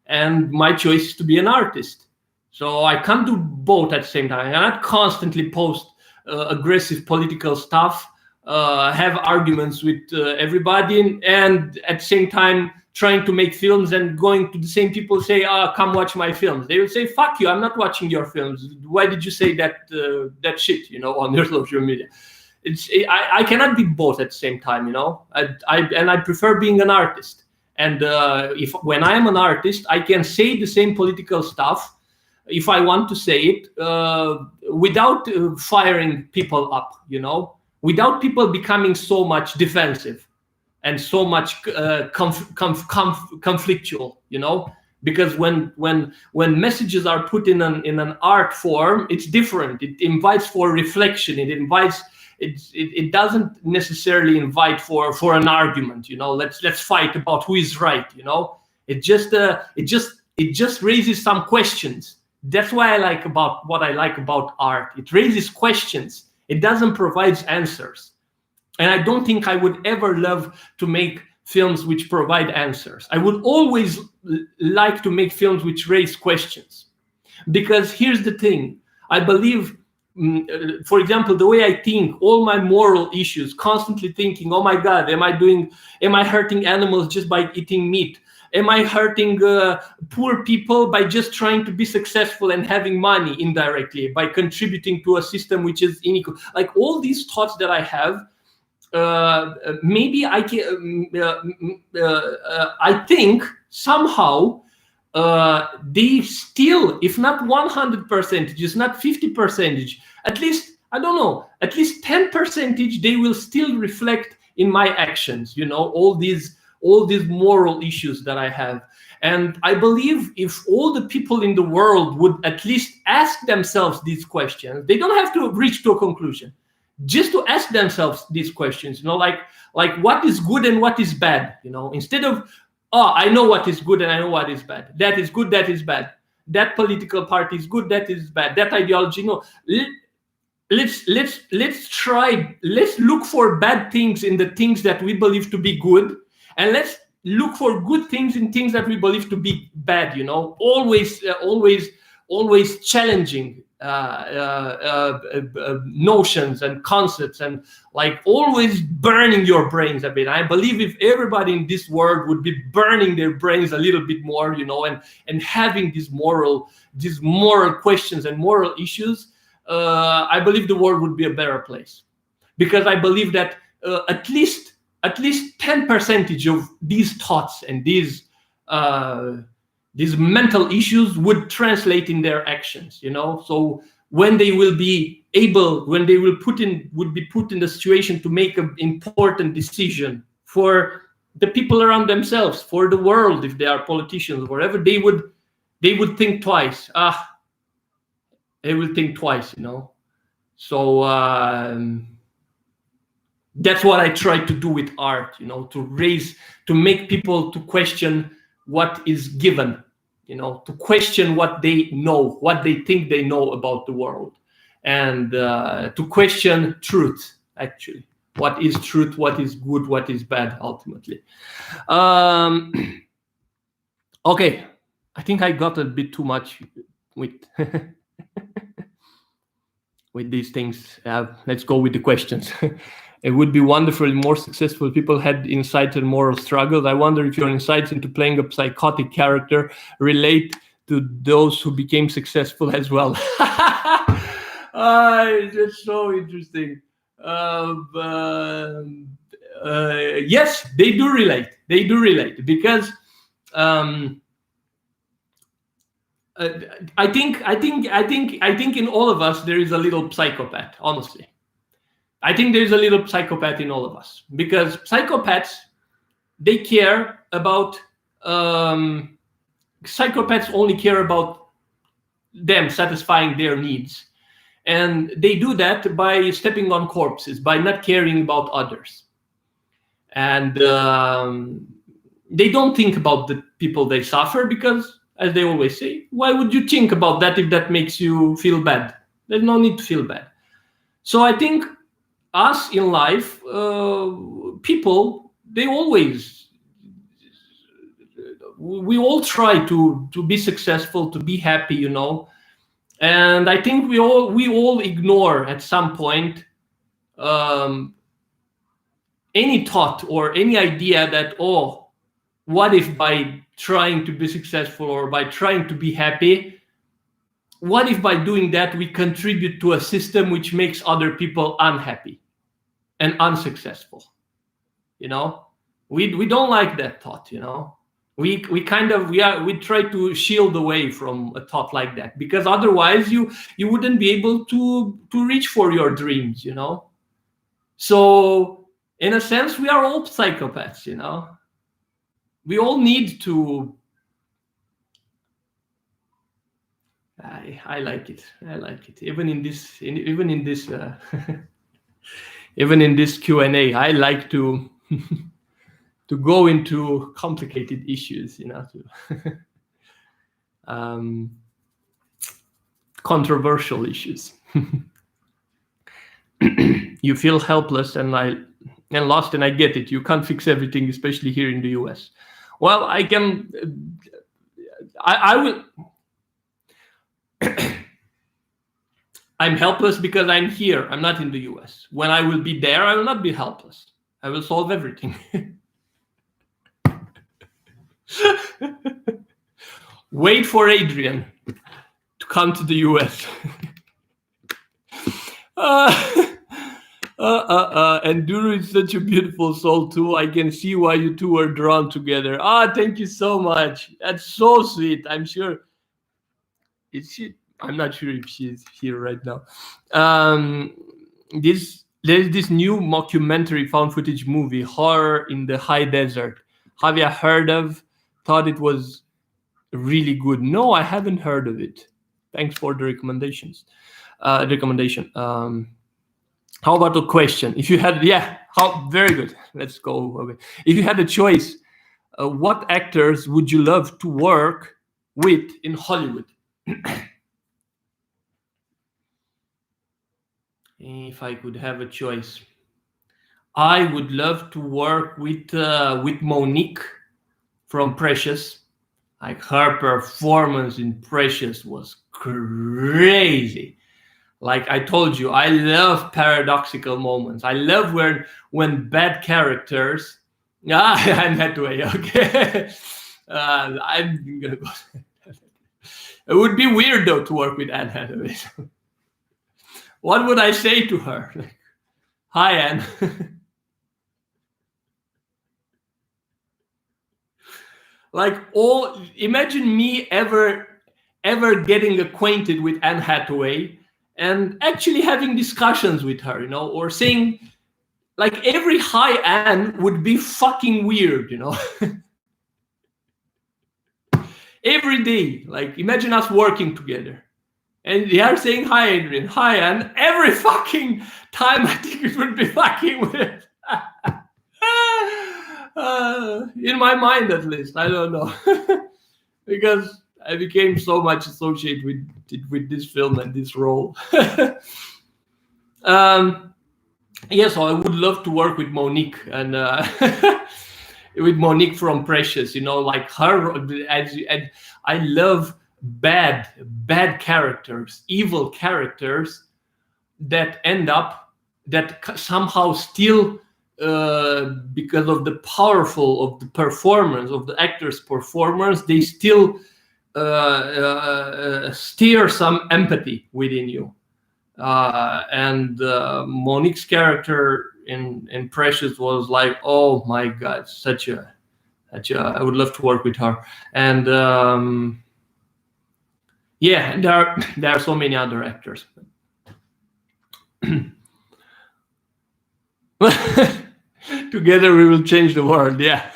And my choice is to be an artist. So I can't do both at the same time. I cannot constantly post aggressive political stuff, have arguments with everybody, and at the same time trying to make films and going to the same people say, come watch my films. They will say, fuck you, I'm not watching your films. Why did you say that shit, on your social media? I cannot be both at the same time, I prefer being an artist. And when I am an artist, I can say the same political stuff if I want to say it without firing people up, without people becoming so much defensive and so much conflictual, because when messages are put in an art form, it's different. It invites for reflection. It doesn't necessarily invite for an argument. Let's fight about who is right. It just raises some questions. That's why I like about art. It raises questions. It doesn't provide answers. And I don't think I would ever love to make films which provide answers. I would always like to make films which raise questions. Because here's the thing. I believe, for example, the way I think, all my moral issues, constantly thinking, oh my God, am I hurting animals just by eating meat? Am I hurting poor people by just trying to be successful and having money indirectly, by contributing to a system which is unequal? Like all these thoughts that I have, maybe I can. I think somehow they still, if not 100%, just not 50%, at least, I don't know, at least 10%, they will still reflect in my actions. All these moral issues that I have. And I believe if all the people in the world would at least ask themselves these questions, they don't have to reach to a conclusion, just to ask themselves these questions, like what is good and what is bad, instead of, I know what is good and I know what is bad. That is good, that is bad. That political party is good, that is bad. That ideology, Let's look for bad things in the things that we believe to be good, and let's look for good things in things that we believe to be bad. Always challenging notions and concepts, and like always burning your brains a bit. I believe if everybody in this world would be burning their brains a little bit more, and having these moral questions and moral issues, I believe the world would be a better place. Because I believe that at least 10% of these thoughts and these mental issues would translate in their actions, So when they will be put in the situation to make an important decision for the people around themselves, for the world, if they are politicians or whatever, they would think twice. They will think twice, So that's what I try to do with art, to make people to question what is given, to question what they know, what they think they know about the world, and to question truth, actually. What is truth, what is good, what is bad, ultimately. Okay, I think I got a bit too much with with these things. Let's go with the questions. It would be wonderful if more successful people had insight and moral struggles. I wonder if your insights into playing a psychotic character relate to those who became successful as well. It's so interesting. Yes, they do relate. They do relate because I think in all of us there is a little psychopath. Honestly, I think there's a little psychopath in all of us, because psychopaths, they care about psychopaths only care about them satisfying their needs, and they do that by stepping on corpses, by not caring about others, and they don't think about the people they suffer, because, as they always say, why would you think about that if that makes you feel bad? There's no need to feel bad. So I think us in life, people, we all try to be successful, to be happy, and I think we all ignore at some point any thought or any idea that, what if by trying to be successful or by trying to be happy, what if by doing that we contribute to a system which makes other people unhappy and unsuccessful? We don't like that thought. We try to shield away from a thought like that, because otherwise you wouldn't be able to reach for your dreams. So in a sense, we are all psychopaths. We all need to. I like it. Even in this even in this Q&A, I like to to go into complicated issues, controversial issues. You feel helpless and lost, and I get it. You can't fix everything, especially here in the US. Well, I can. I will. I'm helpless because I'm here. I'm not in the US. When I will be there, I will not be helpless. I will solve everything. Wait for Adrian to come to the US. And Duru is such a beautiful soul too. I can see why you two are drawn together. Thank you so much. That's so sweet. I'm sure. Is she? I'm not sure if she's here right now. There's this new mockumentary found footage movie, Horror in the High Desert. Have you heard of? Thought it was really good. No, I haven't heard of it. Thanks for the recommendation. How about a question? If you had, very good. Let's go. Okay. If you had a choice, what actors would you love to work with in Hollywood? If I could have a choice, I would love to work with Monique from Precious. Like, her performance in Precious was crazy. Like I told you, I love paradoxical moments. I love when bad characters. Anne Hathaway. Okay, I'm gonna go. It would be weird though to work with Anne Hathaway. What would I say to her? Hi, Anne. Imagine me ever getting acquainted with Anne Hathaway and actually having discussions with her, or saying, like, every hi Anne would be fucking weird, every day. Like, imagine us working together. And they are saying, hi, Adrian, hi. And every fucking time I think it would be fucking with in my mind, at least. I don't know. Because I became so much associated with this film and this role. Yes, I would love to work with Monique and with Monique from Precious. Like her. And I love bad characters, evil characters that end up that somehow still. Because of the powerful of the performance of the actor's performance, they still steer some empathy within you. And Monique's character in Precious was like, oh my God, such a. I would love to work with her. And yeah, there are so many other actors. Together we will change the world. Yeah.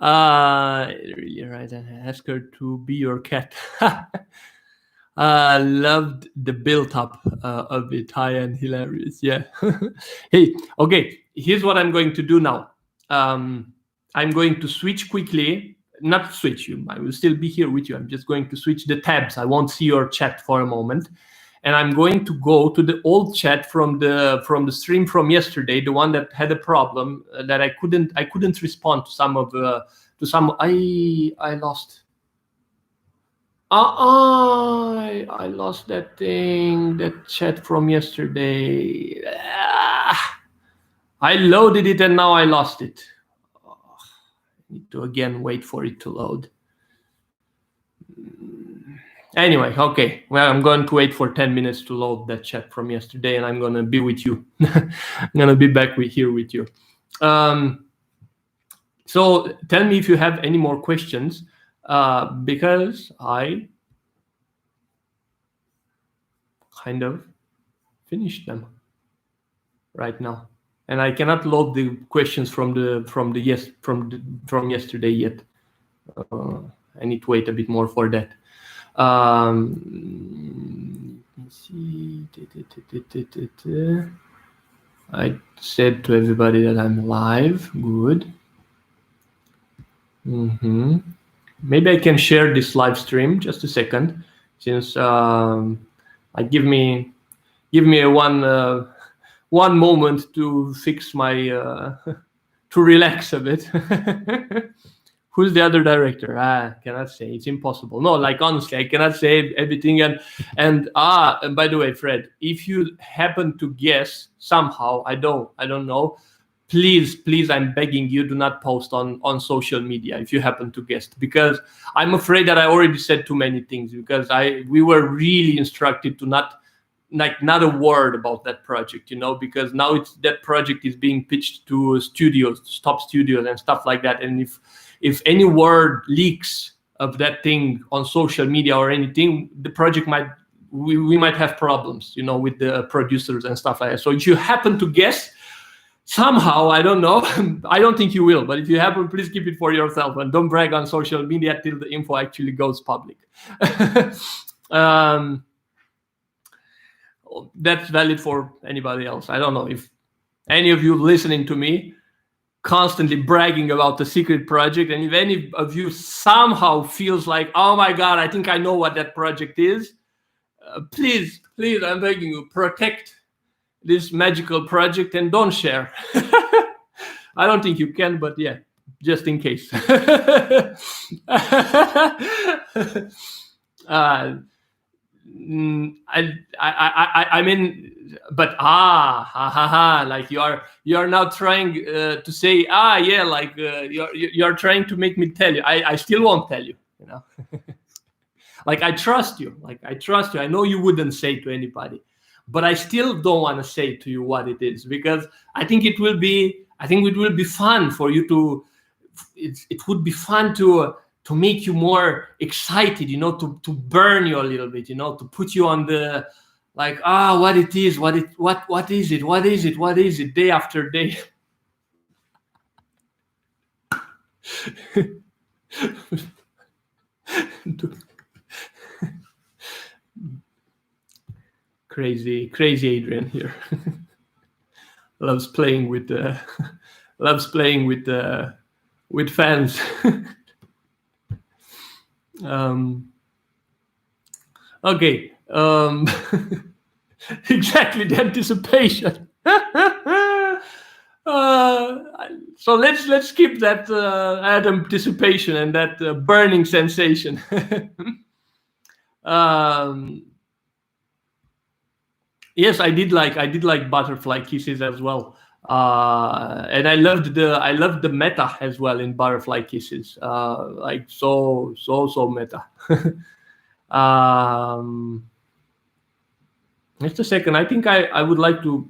Really right. Ask her to be your cat. Loved the build-up of it. High and hilarious. Yeah. Hey, okay. Here's what I'm going to do now. I'm going to switch quickly. Not switch you. I will still be here with you. I'm just going to switch the tabs. I won't see your chat for a moment. And I'm going to go to the old chat from the stream from yesterday, the one that had a problem that I couldn't respond to some of I lost. I lost that thing, that chat from yesterday. I loaded it and now I lost it. I need to again wait for it to load. Anyway, okay. Well, I'm going to wait for 10 minutes to load that chat from yesterday, and I'm going to be with you. I'm going to be back here with you. So tell me if you have any more questions, because I kind of finished them right now, and I cannot load the questions from yesterday yet. I need to wait a bit more for that. Let's see. I said to everybody that I'm live. Good. Maybe I can share this live stream. Just a second, since give me a one moment to fix my to relax a bit. Who's the other director? Cannot say. It's impossible. No, like honestly, I cannot say everything. And by the way, Fred, if you happen to guess somehow, I don't know. Please, I'm begging you, do not post on social media if you happen to guess, because I'm afraid that I already said too many things, because we were really instructed to not a word about that project, because now that project is being pitched to studios, top studios and stuff like that. And if any word leaks of that thing on social media or anything, the project we might have problems, with the producers and stuff like that. So if you happen to guess somehow, I don't know, I don't think you will, but if you happen, please keep it for yourself and don't brag on social media till the info actually goes public. That's valid for anybody else. I don't know if any of you listening to me constantly bragging about the secret project, and if any of you somehow feels like, oh my God, I think I know what that project is, please, I'm begging you, protect this magical project and don't share. I don't think you can, but yeah, just in case. I mean, but like you are now trying to say, yeah, like you're trying to make me tell you. I still won't tell you, Like I trust you. I know you wouldn't say to anybody, but I still don't want to say to you what it is, because I think it will be fun for you to. It would be fun to make you more excited, to burn you a little bit, to put you on the, like, what it is, what is it, day after day. Crazy Adrian here. loves playing with fans. Okay. Exactly, the anticipation. So let's keep that anticipation and that burning sensation. Yes, I did like butterfly kisses as well, and I loved the meta as well in butterfly kisses. Like so meta. Just a second. I think I would like to,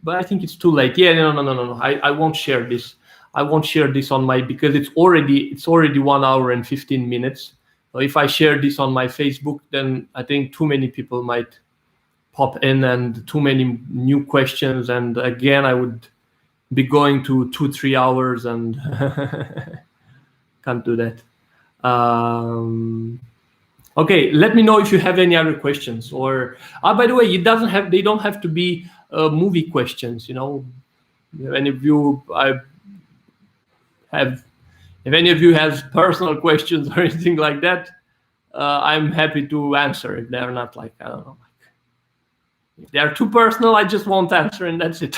but I think it's too late. Yeah, no. I won't share this. I won't share this on my, because it's already 1 hour and 15 minutes. So if I share this on my Facebook, then I think too many people might pop in and too many new questions. And again, I would be going to 2-3 hours and can't do that. Okay, let me know if you have any other questions. Or by the way, they don't have to be movie questions. You know, if any of you has personal questions or anything like that, I'm happy to answer. If they're not, like, I don't know, if they are too personal, I just won't answer, and that's it.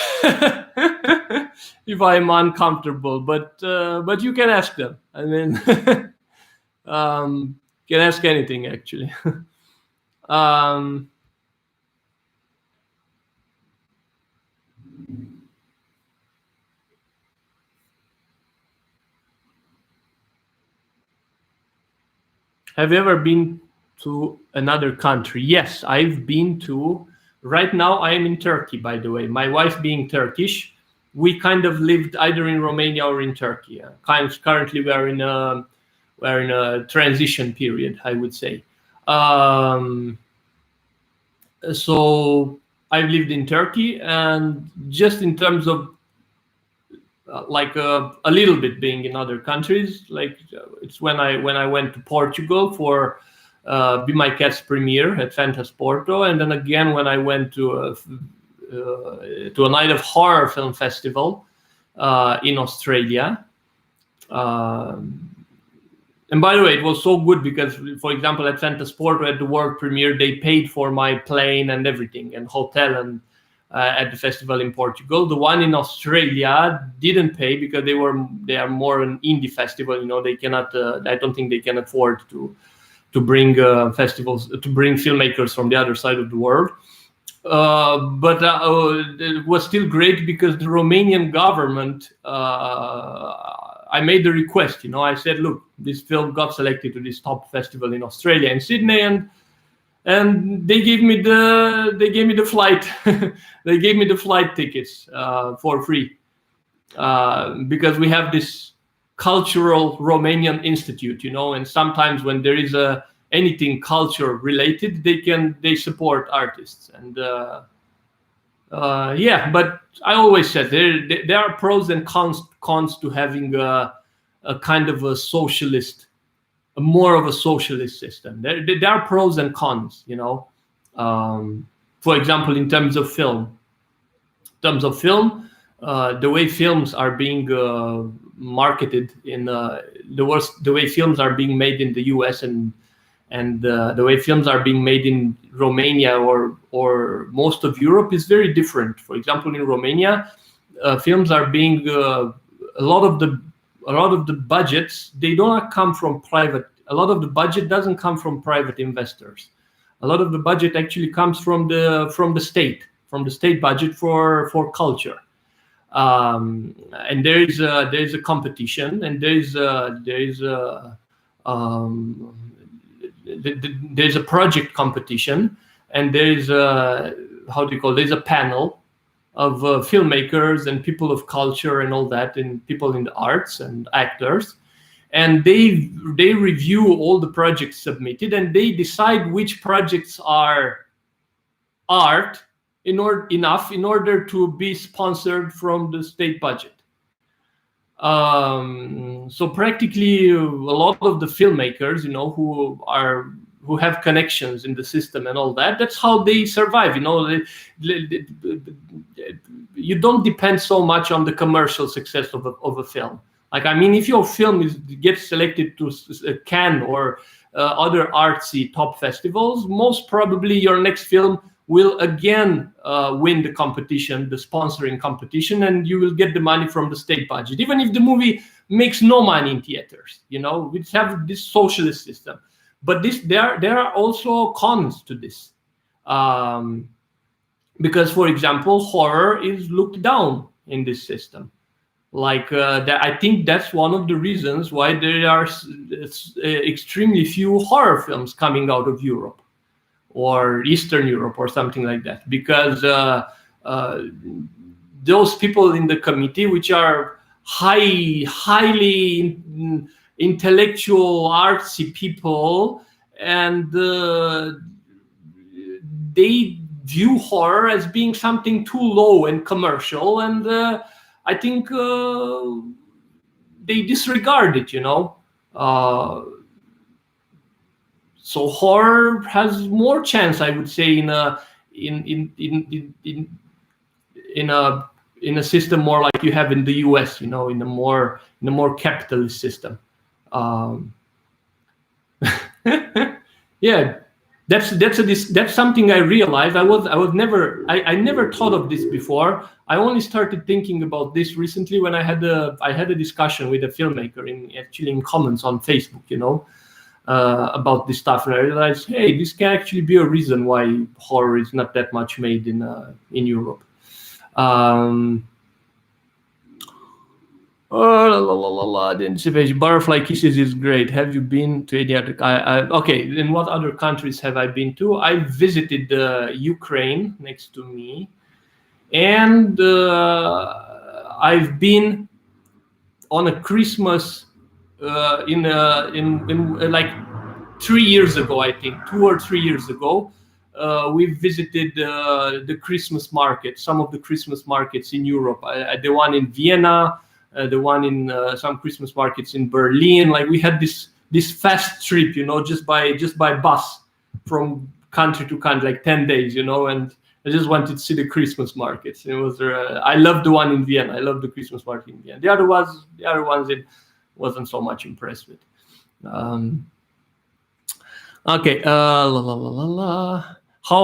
If I'm uncomfortable, but you can ask them. I mean, can ask anything actually. Have you ever been to another country? Yes, I've been to. Right now, I am in Turkey, by the way. My wife being Turkish, we kind of lived either in Romania or in Turkey. Currently, we are in a transition period, I would say. So I've lived in Turkey, and just in terms of like a little bit being in other countries, like it's when I went to Portugal for Be My Cat's premiere at Fantasporto, and then again when I went to a Night of Horror film festival in Australia. And by the way, it was so good because, for example, at Fantasporto at the world premiere, they paid for my plane and everything, and hotel, and at the festival in Portugal. The one in Australia didn't pay because they are more an indie festival. You know, they cannot. I don't think they can afford to bring festivals, to bring filmmakers from the other side of the world. But it was still great because the Romanian government. I made the request. You know, I said, look, this film got selected to this top festival in Australia, in Sydney, and they gave me the flight. They gave me the flight tickets for free because we have this cultural Romanian institute, you know, and sometimes when there is anything culture related, they support artists. And yeah, but I always said there are pros and cons to having a kind of a socialist, more of a socialist system. There are pros and cons, you know. For example, in terms of film, the way films are being marketed in the way films are being made in the US and the way films are being made in Romania or most of Europe is very different. For example, in Romania, films are being a lot of the budgets, they do not come from private. A lot of the budget doesn't come from private investors. A lot of the budget actually comes from the state budget for culture. And there is a competition, and there is a project competition, and there's there's a panel of filmmakers and people of culture and all that, and people in the arts and actors, and they review all the projects submitted, and they decide which projects are art in order to be sponsored from the state budget. So practically a lot of the filmmakers, you know, who are who have connections in the system and all that. That's how they survive. You don't depend so much on the commercial success of a film. Like, I mean, if your film gets selected to Cannes or other artsy top festivals, most probably your next film will again win the competition, the sponsoring competition, and you will get the money from the state budget, even if the movie makes no money in theaters. We have this socialist system, but there are also cons to this, because, for example, horror is looked down in this system. Like I think that's one of the reasons why there are extremely few horror films coming out of Europe or Eastern Europe or something like that, because those people in the committee, which are highly intellectual, artsy people, and they view horror as being something too low and commercial, and I think they disregard it, So horror has more chance, I would say, in a system more like you have in the US, in a more capitalist system. Yeah, that's something I realized. I never thought of this before. I only started thinking about this recently when I had a discussion with a filmmaker in comments on Facebook, about this stuff, and I realized, hey, this can actually be a reason why horror is not that much made in Europe. Butterfly Kisses is great. Have you been to any other? Okay, in what other countries have I been to? I visited Ukraine next to me, and I've been on a Christmas in like 3 years ago, I think 2 or 3 years ago. We visited the Christmas market, some of the Christmas markets in Europe. The one in Vienna, the one in some Christmas markets in Berlin. Like, we had this fast trip, just by bus from country to country, like 10 days, and I just wanted to see the Christmas markets. It was I loved the one in Vienna. I loved the Christmas market in Vienna. The other ones it wasn't so much impressed with. Okay. How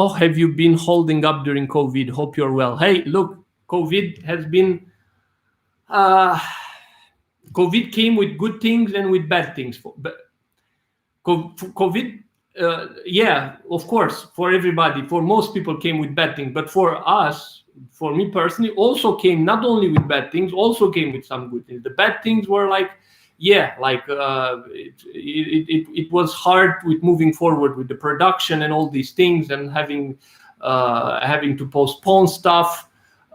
have you been holding up during COVID? Hope you're well. Hey, look, COVID has been. COVID came with good things and with bad things. But COVID, yeah, of course, for everybody, for most people, came with bad things. But for us, for me personally, also came not only with bad things, also came with some good things. The bad things were like, it was hard with moving forward with the production and all these things, and having to postpone stuff.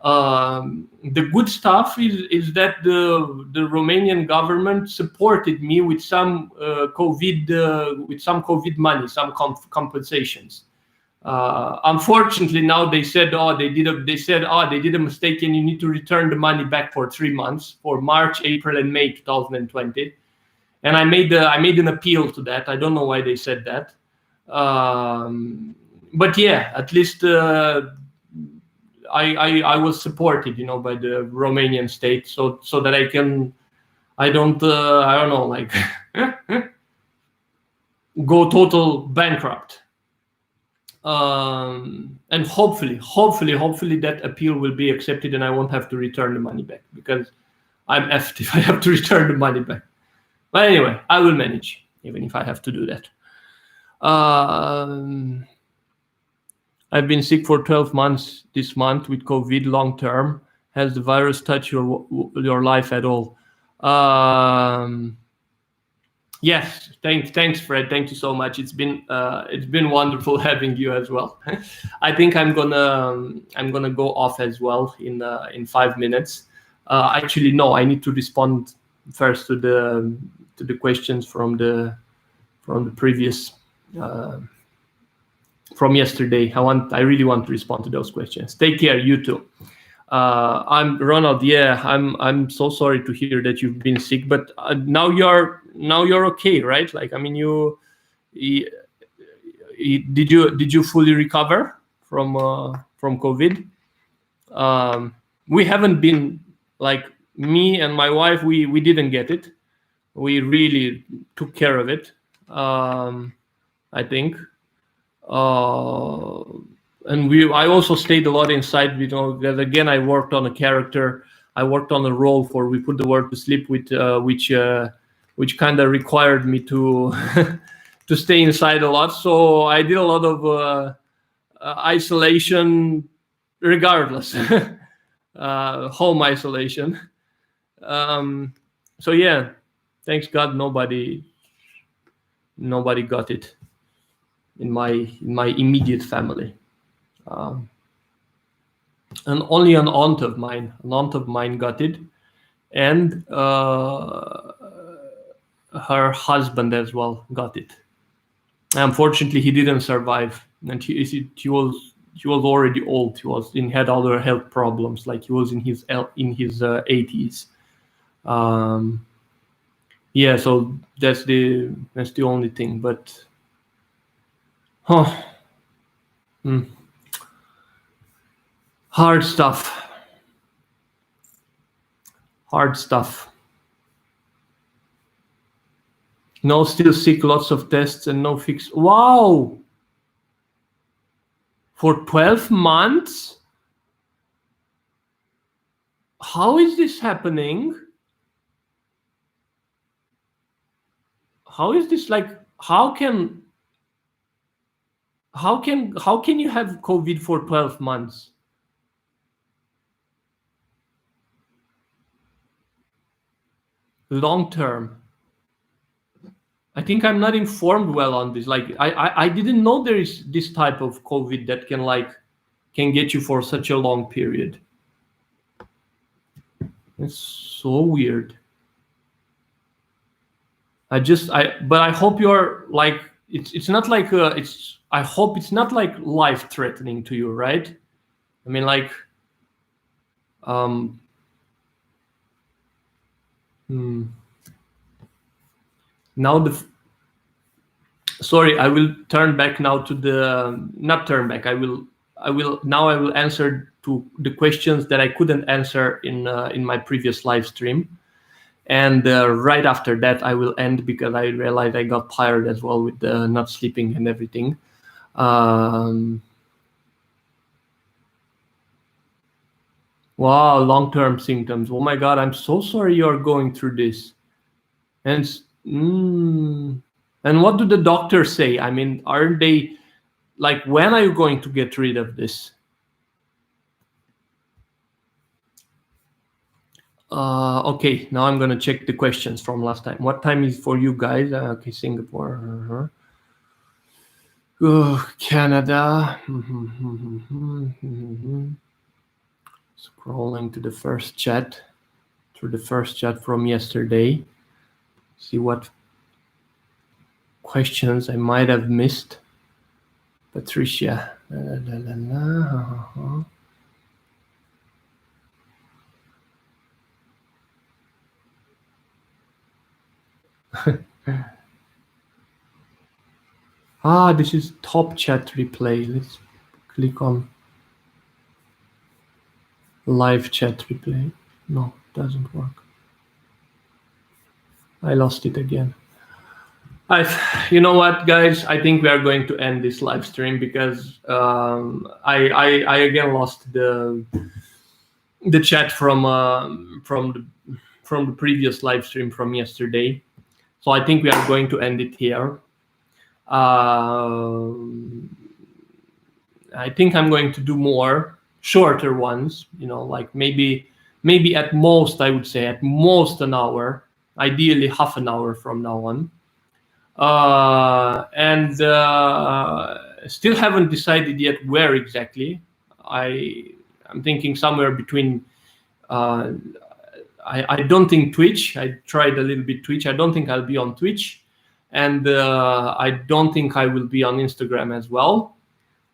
The good stuff is that the Romanian government supported me with some COVID money, some compensations. Unfortunately, now they said, they did a mistake, and you need to return the money back for 3 months, for March, April, and May 2020. And I made an appeal to that. I don't know why they said that, but yeah, at least I was supported, by the Romanian state, so that I don't know, like go total bankrupt. And hopefully that appeal will be accepted, and I won't have to return the money back, because I'm effed if I have to return the money back. But anyway, I will manage, even if I have to do that. I've been sick for 12 months this month with COVID long term. Has the virus touched your life at all? Yes, thanks, Fred. Thank you so much. It's been wonderful having you as well. I think I'm gonna go off as well in 5 minutes. Actually, no, I need to respond first to the questions from the previous from yesterday. I really want to respond to those questions. Take care, you too. I'm Ronald. Yeah, I'm so sorry to hear that you've been sick, but now you're okay, right? Like, I mean, did you fully recover from COVID? We haven't been, like, me and my wife, we didn't get it. We really took care of it, I think. And I also stayed a lot inside, because again, I worked on a character. I worked on a role for We Put the World to Sleep, which kind of required me to to stay inside a lot. So I did a lot of isolation, regardless, home isolation. So yeah, thanks God, nobody got it in my immediate family. And only an aunt of mine got it, and her husband as well got it. Unfortunately, he didn't survive, and he was already old. He had other health problems, like he was in his 80s. Yeah, so that's the only thing. But hard stuff. No, still sick, lots of tests and no fix. Wow! For 12 months? How is this happening? How is this, like, how can you have COVID for 12 months? Long term. I think I'm not informed well on this. Like, I didn't know there is this type of COVID that can get you for such a long period. It's so weird. But I hope you're, like, it's not like I hope it's not like life threatening to you, right? I mean, like, now sorry, I will turn back now to not turn back. I will answer to the questions that I couldn't answer in my previous live stream. And right after that, I will end, because I realized I got tired as well with the not sleeping and everything. Wow, long-term symptoms. Oh my God, I'm so sorry you're going through this. And what do the doctors say? I mean, aren't they, like, when are you going to get rid of this? Okay, now I'm gonna check the questions from last time. What time is for you guys? Okay, Singapore. Canada. Scrolling to the first chat, from yesterday. See what questions I might have missed. Patricia. This is top chat replay. Let's click on live chat replay. No, doesn't work. I lost it again. You know what, guys? I think we are going to end this live stream, because I again lost the chat from the previous live stream from yesterday. So I think we are going to end it here. I think I'm going to do more shorter ones, like maybe at most, I would say at most an hour, ideally half an hour from now on. And still haven't decided yet where exactly. I'm thinking somewhere between, I don't think Twitch. I tried a little bit Twitch. I don't think I'll be on Twitch. And I don't think I will be on Instagram as well.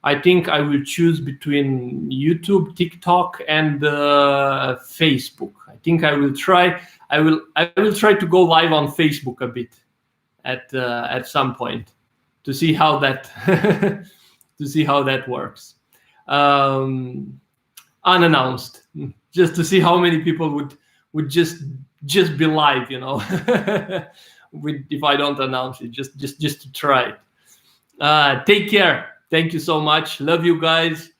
I think I will choose between YouTube, TikTok, and Facebook. I think I will try to go live on Facebook a bit at some point. see how that to see how that works. Unannounced, just to see how many people would just be live, you know, if I don't announce it, just to try it. Take care. Thank you so much. Love you guys.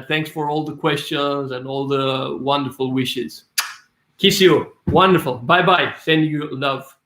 Thanks for all the questions and all the wonderful wishes. Kiss you. Wonderful. Bye bye. Send you love.